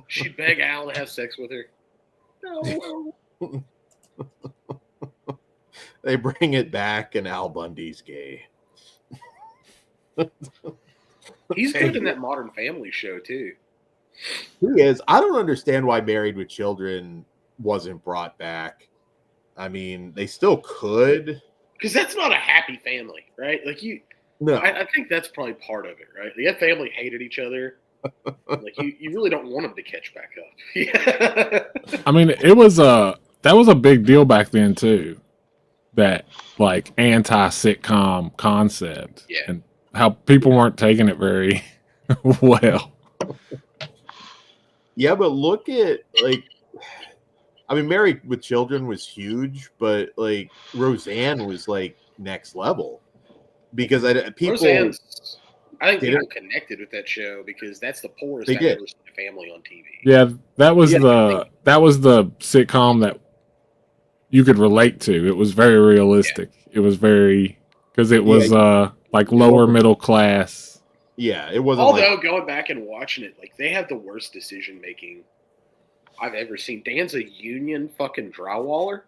She'd beg Al to have sex with her. No. They bring it back, and Al Bundy's gay. He's good in that Modern Family show too. He is. I don't understand why Married with Children wasn't brought back. I mean, they still could. Because that's not a happy family, right? Like No. I think that's probably part of it, right? That family hated each other. Like you really don't want them to catch back up. I mean, that was a big deal back then too. That like anti-sitcom concept, and how people weren't taking it very well. Yeah, but look at I mean, Married with Children was huge, but like Roseanne was like next level. because people Roseanne's, I think Did people it? connected with that show because that's the poorest They I've did. ever seen a family on TV. Yeah, that was Yeah. the sitcom that you could relate to. It was very realistic. It was very because it was like lower middle class. Yeah, it wasn't Although like going back and watching it, like they have the worst decision making I've ever seen. Dan's a union fucking drywaller,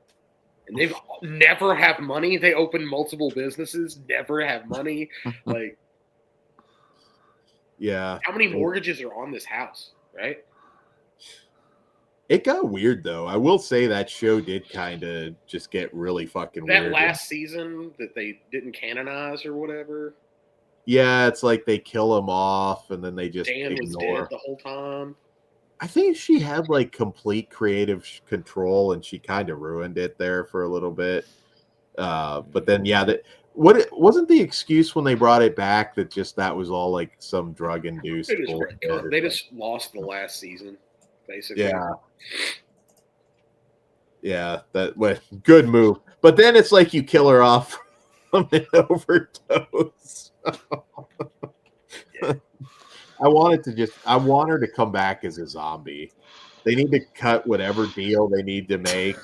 and they've never have money. They open multiple businesses, never have money. Like, yeah. how many mortgages are on this house, right? It got weird though. I will say that show did kind of just get really fucking That weird. last season that they didn't canonize or whatever. Yeah, it's like they kill him off and then they just Dan was ignore. dead the whole time. I think she had like complete creative control and she kind of ruined it there for a little bit. But then that wasn't the excuse when they brought it back that was all like some drug induced. They just lost the last season, basically. Yeah, that was good move. But then it's like you kill her off from an overdose. I want her to come back as a zombie. They need to cut whatever deal they need to make.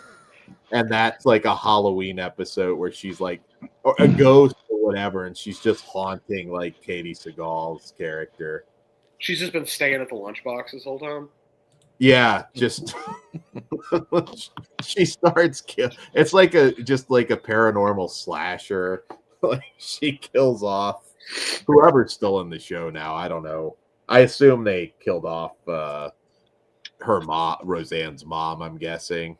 And that's like a Halloween episode where she's like or a ghost or whatever, and she's just haunting like Katie Seagal's character. She's just been staying at the lunchbox this whole time. Yeah, just she starts kill. It's like a paranormal slasher. Like she kills off whoever's still in the show now. I don't know. I assume they killed off her mom, Roseanne's mom. I'm guessing.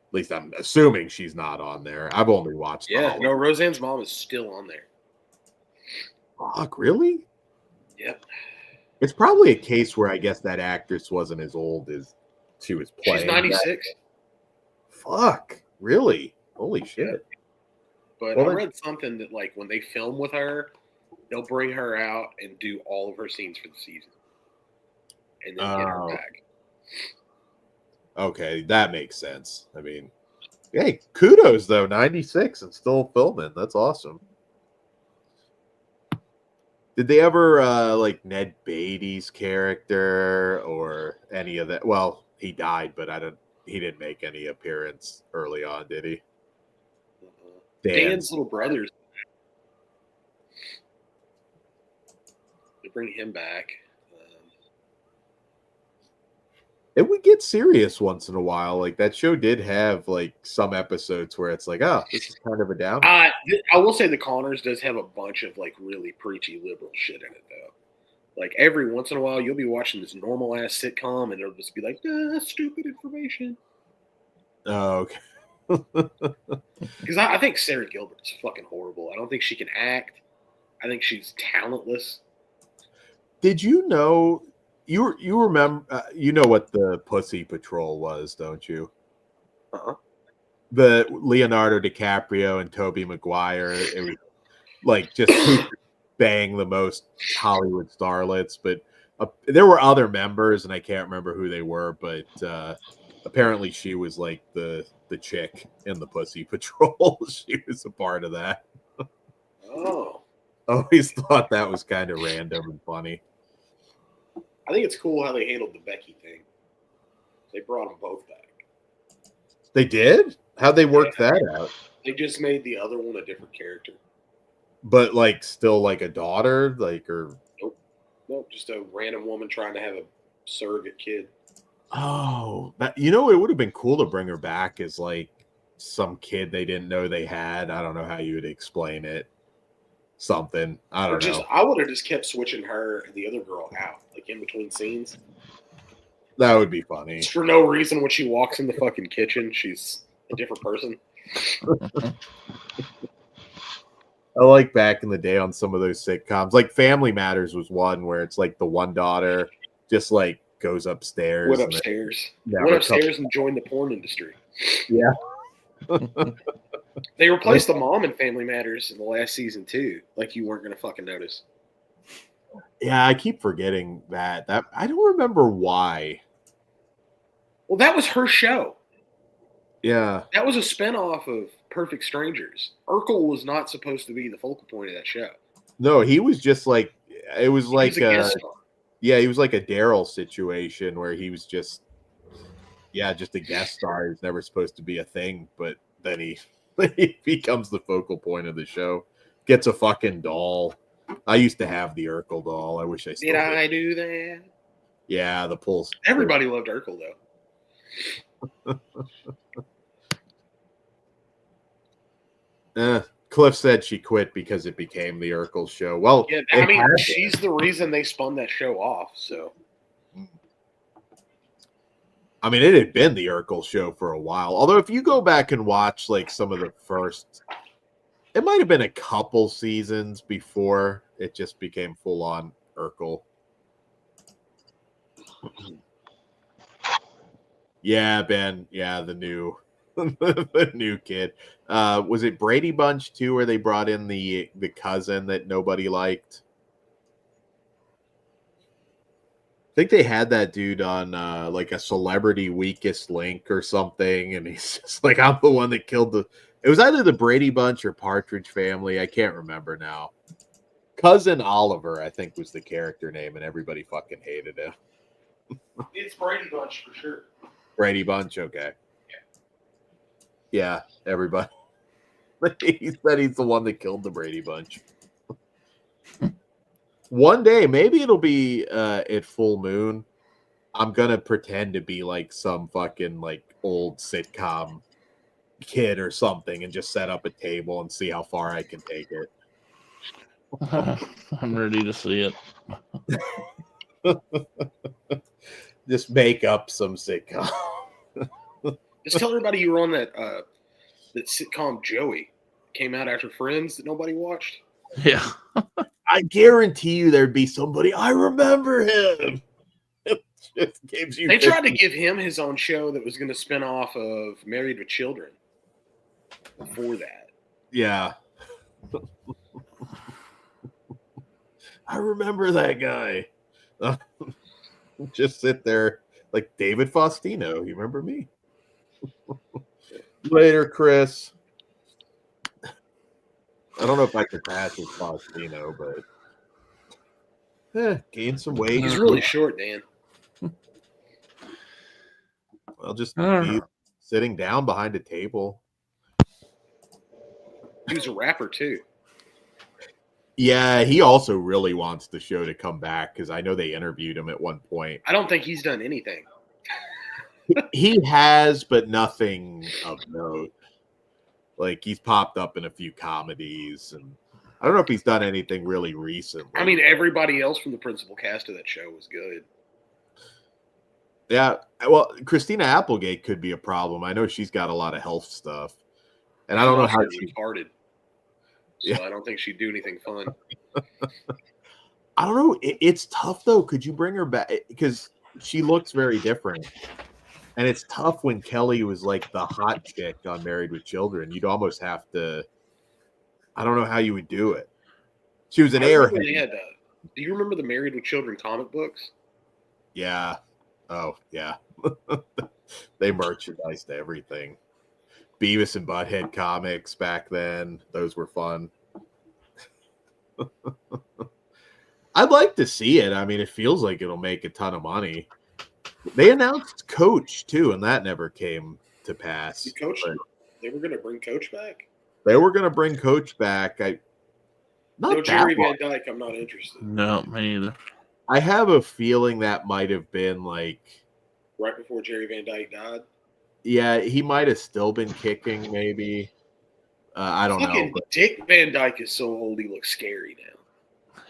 At least I'm assuming she's not on there. I've only watched. Yeah, no, Roseanne's mom is still on there. Fuck, really? Yep. It's probably a case where I guess that actress wasn't as old as she was playing. She's 96. Fuck, really? Holy shit. Yeah. But I read something that like when they film with her, they'll bring her out and do all of her scenes for the season. And then get her back. Okay, that makes sense. I mean, hey, kudos though, 96 and still filming. That's awesome. Did they ever like Ned Beatty's character or any of that? Well, he died, but he didn't make any appearance early on, did he? Dan's little brothers. They bring him back. It would get serious once in a while. Like that show did have like some episodes where it's like, oh, this is kind of a down. I will say The Conners does have a bunch of like really preachy liberal shit in it though. Like every once in a while, you'll be watching this normal ass sitcom and it'll just be like, stupid information. Oh, okay. Because I think Sarah Gilbert's fucking horrible. I don't think she can act. I think she's talentless. Did you know? You remember? You know what the Pussy Patrol was, don't you? The Leonardo DiCaprio and Tobey Maguire. It was like just bang the most Hollywood starlets, but there were other members, and I can't remember who they were, but apparently she was like the chick in the Pussy Patrol. She was a part of that. Oh, I always thought that was kind of random and funny. I think it's cool how they handled the Becky thing. They brought them both back. They did? How'd they work that out? They just made the other one a different character. But like still like a daughter, like or Nope, just a random woman trying to have a surrogate kid. Oh, it would have been cool to bring her back as like some kid they didn't know they had. I don't know how you would explain it. Something. I don't know. I would have just kept switching her and the other girl out, like in between scenes. That would be funny. Just for no reason, when she walks in the fucking kitchen, she's a different person. I like back in the day on some of those sitcoms, like Family Matters was one where it's like the one daughter just like goes upstairs. Went upstairs and joined the porn industry. Yeah. They replaced the mom in Family Matters in the last season too. Like you weren't gonna fucking notice. Yeah, I keep forgetting that. I don't remember why. Well, that was her show. Yeah. That was a spinoff of Perfect Strangers. Urkel was not supposed to be the focal point of that show. No, he was just like it was He like was a guest star. yeah, he was like a Daryl situation where he was just just a guest star. He was never supposed to be a thing, but then he becomes the focal point of the show. Gets a fucking doll. I used to have the Urkel doll. I wish I still Did did. I do that? Yeah, the pulse. Everybody loved Urkel though. Cliff said she quit because it became the Urkel show. Well, Yeah, I mean, she's the reason they spun that show off. So, I mean, it had been the Urkel show for a while. Although, if you go back and watch like some of the first, it might have been a couple seasons before it just became full on Urkel. Yeah, Ben. Yeah, the new, the new kid. Was it Brady Bunch too, where they brought in the cousin that nobody liked? I think they had that dude on like a Celebrity Weakest Link or something, and he's just like, I'm the one that killed the. It was either the Brady Bunch or Partridge Family. I can't remember now. Cousin Oliver, I think, was the character name, and everybody fucking hated him. it's Brady Bunch for sure. Brady Bunch, okay. Yeah, everybody. He said he's the one that killed the Brady Bunch. One day, maybe it'll be at full moon. I'm gonna pretend to be like some fucking like old sitcom kid or something, and just set up a table and see how far I can take it. I'm ready to see it. Just make up some sitcom. Just tell everybody you were on that that sitcom Joey. Came out after Friends that nobody watched. Yeah. I guarantee you there'd be somebody. I remember him. It just gives you. They tried to give him his own show that was going to spin off of Married with Children. Before that, Yeah. I remember that guy. Just sit there like David Faustino. You remember me? Later, Chris. I don't know if I could pass with Faustino, but gain some weight. he's really short, Dan. I'll just be sitting down behind a table. He was a rapper too. Yeah, he also really wants the show to come back because I know they interviewed him at one point. I don't think he's done anything. He has, but nothing of note. Like, he's popped up in a few comedies, and I don't know if he's done anything really recently. I mean, everybody else from the principal cast of that show was good. Yeah, well, Christina Applegate could be a problem. I know she's got a lot of health stuff, and I don't know how she retarded. So I don't think she'd do anything fun. I don't know. It's tough though. Could you bring her back? Because she looks very different, and it's tough when Kelly was like the hot chick on Married with Children. You'd almost have to. I don't know how you would do it. She was an airhead. Do you remember the Married with Children comic books? Yeah. Oh yeah. They merchandised everything. Beavis and Butthead comics back then. Those were fun. I'd like to see it. I mean, it feels like it'll make a ton of money. They announced Coach too, and that never came to pass. Coach, they were going to bring Coach back. They were going to bring Coach back. No Jerry Van Dyke. I'm not interested. No, me either. I have a feeling that might have been like right before Jerry Van Dyke died. Yeah, he might have still been kicking, maybe. I don't know. But Dick Van Dyke is so old, he looks scary now.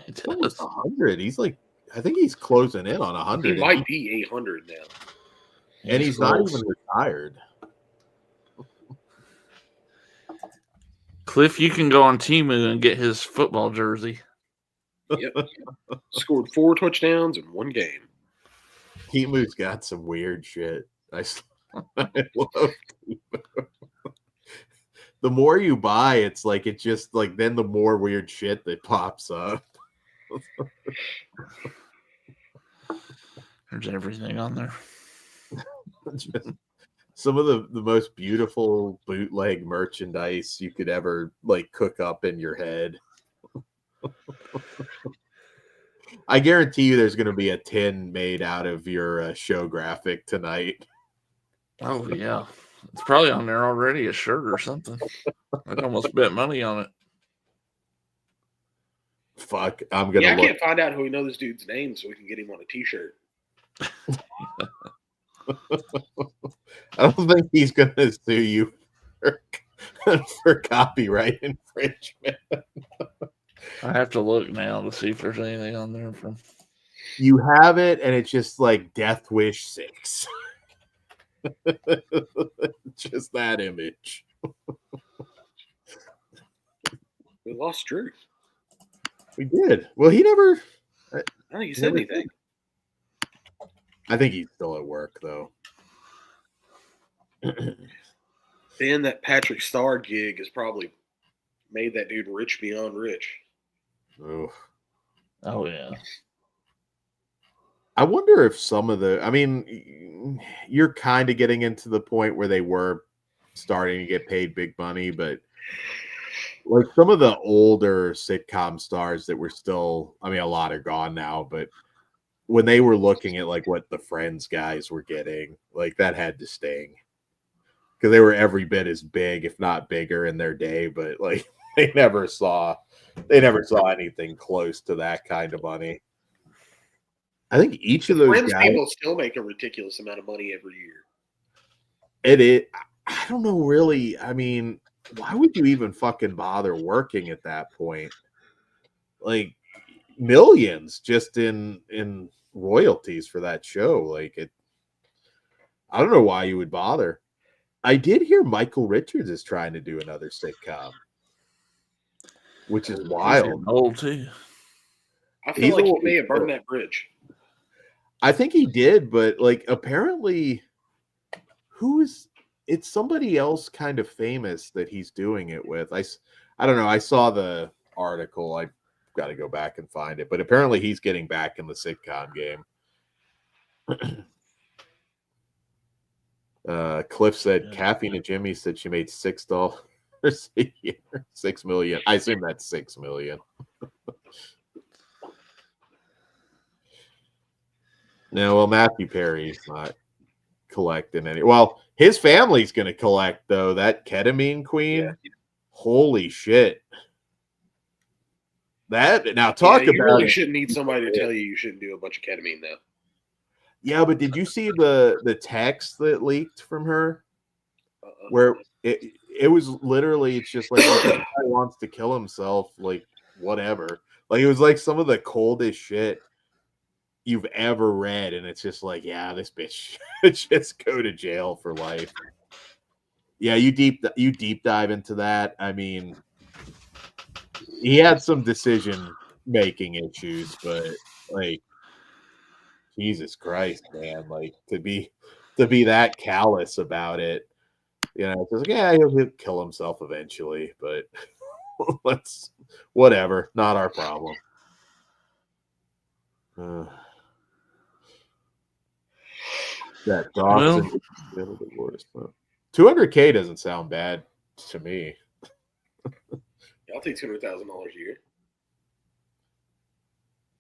It's almost 100. He's like, I think he's closing in on 100. He might be 800 now. And he's not even retired. Cliff, you can go on Temu and get his football jersey. Yep. Scored 4 touchdowns in one game. Temu's got some weird shit. I love Temu. The more you buy, it's like it just like then the more weird shit that pops up. There's everything on there. Just some of the most beautiful bootleg merchandise you could ever like cook up in your head. I guarantee you there's going to be a tin made out of your show graphic tonight. Oh yeah, it's probably on there already, a shirt or something. I'd almost bet money on it. Fuck, I'm gonna I look. can't find out who we know this dude's name so we can get him on a T-shirt. I don't think he's gonna sue you for copyright infringement. I have to look now to see if there's anything on there from. You have it, and it's just like Death Wish 6. Just that image. We lost Drew. We did. Well, he never. I don't think he said anything. I think he's still at work, though. Then that Patrick Starr gig has probably made that dude rich beyond rich. Oh yeah. I wonder if some of the. I mean, you're kind of getting into the point where they were starting to get paid big money, but like some of the older sitcom stars that were still. I mean, a lot are gone now, but when they were looking at like what the Friends guys were getting, like that had to sting. Because they were every bit as big, if not bigger, in their day, but like they never saw anything close to that kind of money. I think each of those Friends guys, people still make a ridiculous amount of money every year. I don't know really. I mean, why would you even fucking bother working at that point? Like millions just in royalties for that show. Like it. I don't know why you would bother. I did hear Michael Richards is trying to do another sitcom, which is wild. Old too. I feel like he may have burned that bridge. I think he did, but like apparently, it's somebody else kind of famous that he's doing it with. I don't know. I saw the article. I got to go back and find it, but apparently he's getting back in the sitcom game. Cliff said Kathy and Jimmy said she made $6 a year, 6 million. I assume that's 6 million. No, well, Matthew Perry's not collecting any. Well, his family's going to collect though. That ketamine queen, holy shit! That now talk about. You really shouldn't need somebody to tell you shouldn't do a bunch of ketamine though. Yeah, but did you see the text that leaked from her? Where it was literally, it's just like this guy wants to kill himself, like whatever. Like it was like some of the coldest shit you've ever read, and it's just like, yeah, this bitch just go to jail for life. Yeah, you deep dive into that. I mean, he had some decision making issues, but like, Jesus Christ, man! Like to be that callous about it, you know, it's just like, yeah, he'll kill himself eventually, but whatever, not our problem. That Dawson divorce. 200K doesn't sound bad to me. I'll take $200,000 a year.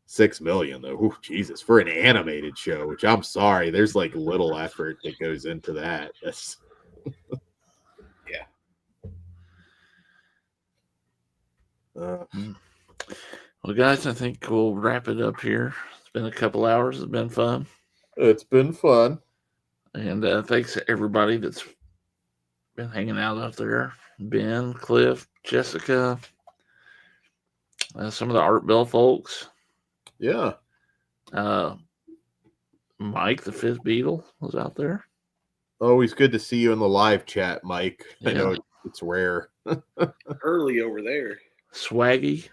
6 million though. Ooh, Jesus, for an animated show, which I'm sorry, there's like little effort that goes into that. That's yeah. Well, guys, I think we'll wrap it up here. It's been a couple hours. It's been fun. It's been fun. And thanks to everybody that's been hanging out there. Ben, Cliff, Jessica, some of the Art Bell folks. Yeah. Mike, the fifth Beatle, was out there. Always good to see you in the live chat, Mike. Yeah. I know it's rare. Early over there. Swaggy.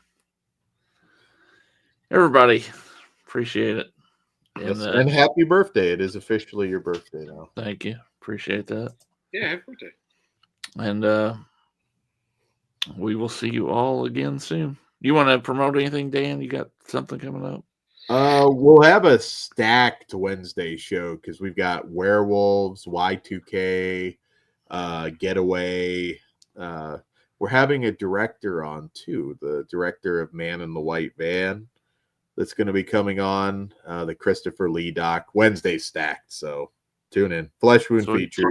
Everybody, appreciate it. Yes, and happy birthday. It is officially your birthday now. Thank you. Appreciate that. Yeah, happy birthday. And we will see you all again soon. You want to promote anything, Dan? You got something coming up? We'll have a stacked Wednesday show because we've got Werewolves, Y2K, Getaway. We're having a director on too, the director of Man in the White Van. That's going to be coming on the Christopher Lee doc. Wednesday stacked, so tune in. Flesh Wound Features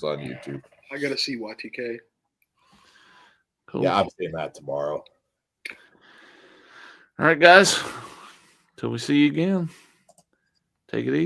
on YouTube. I gotta see Y2K. Cool. Yeah, I'm seeing that tomorrow. All right, guys. Till we see you again. Take it easy.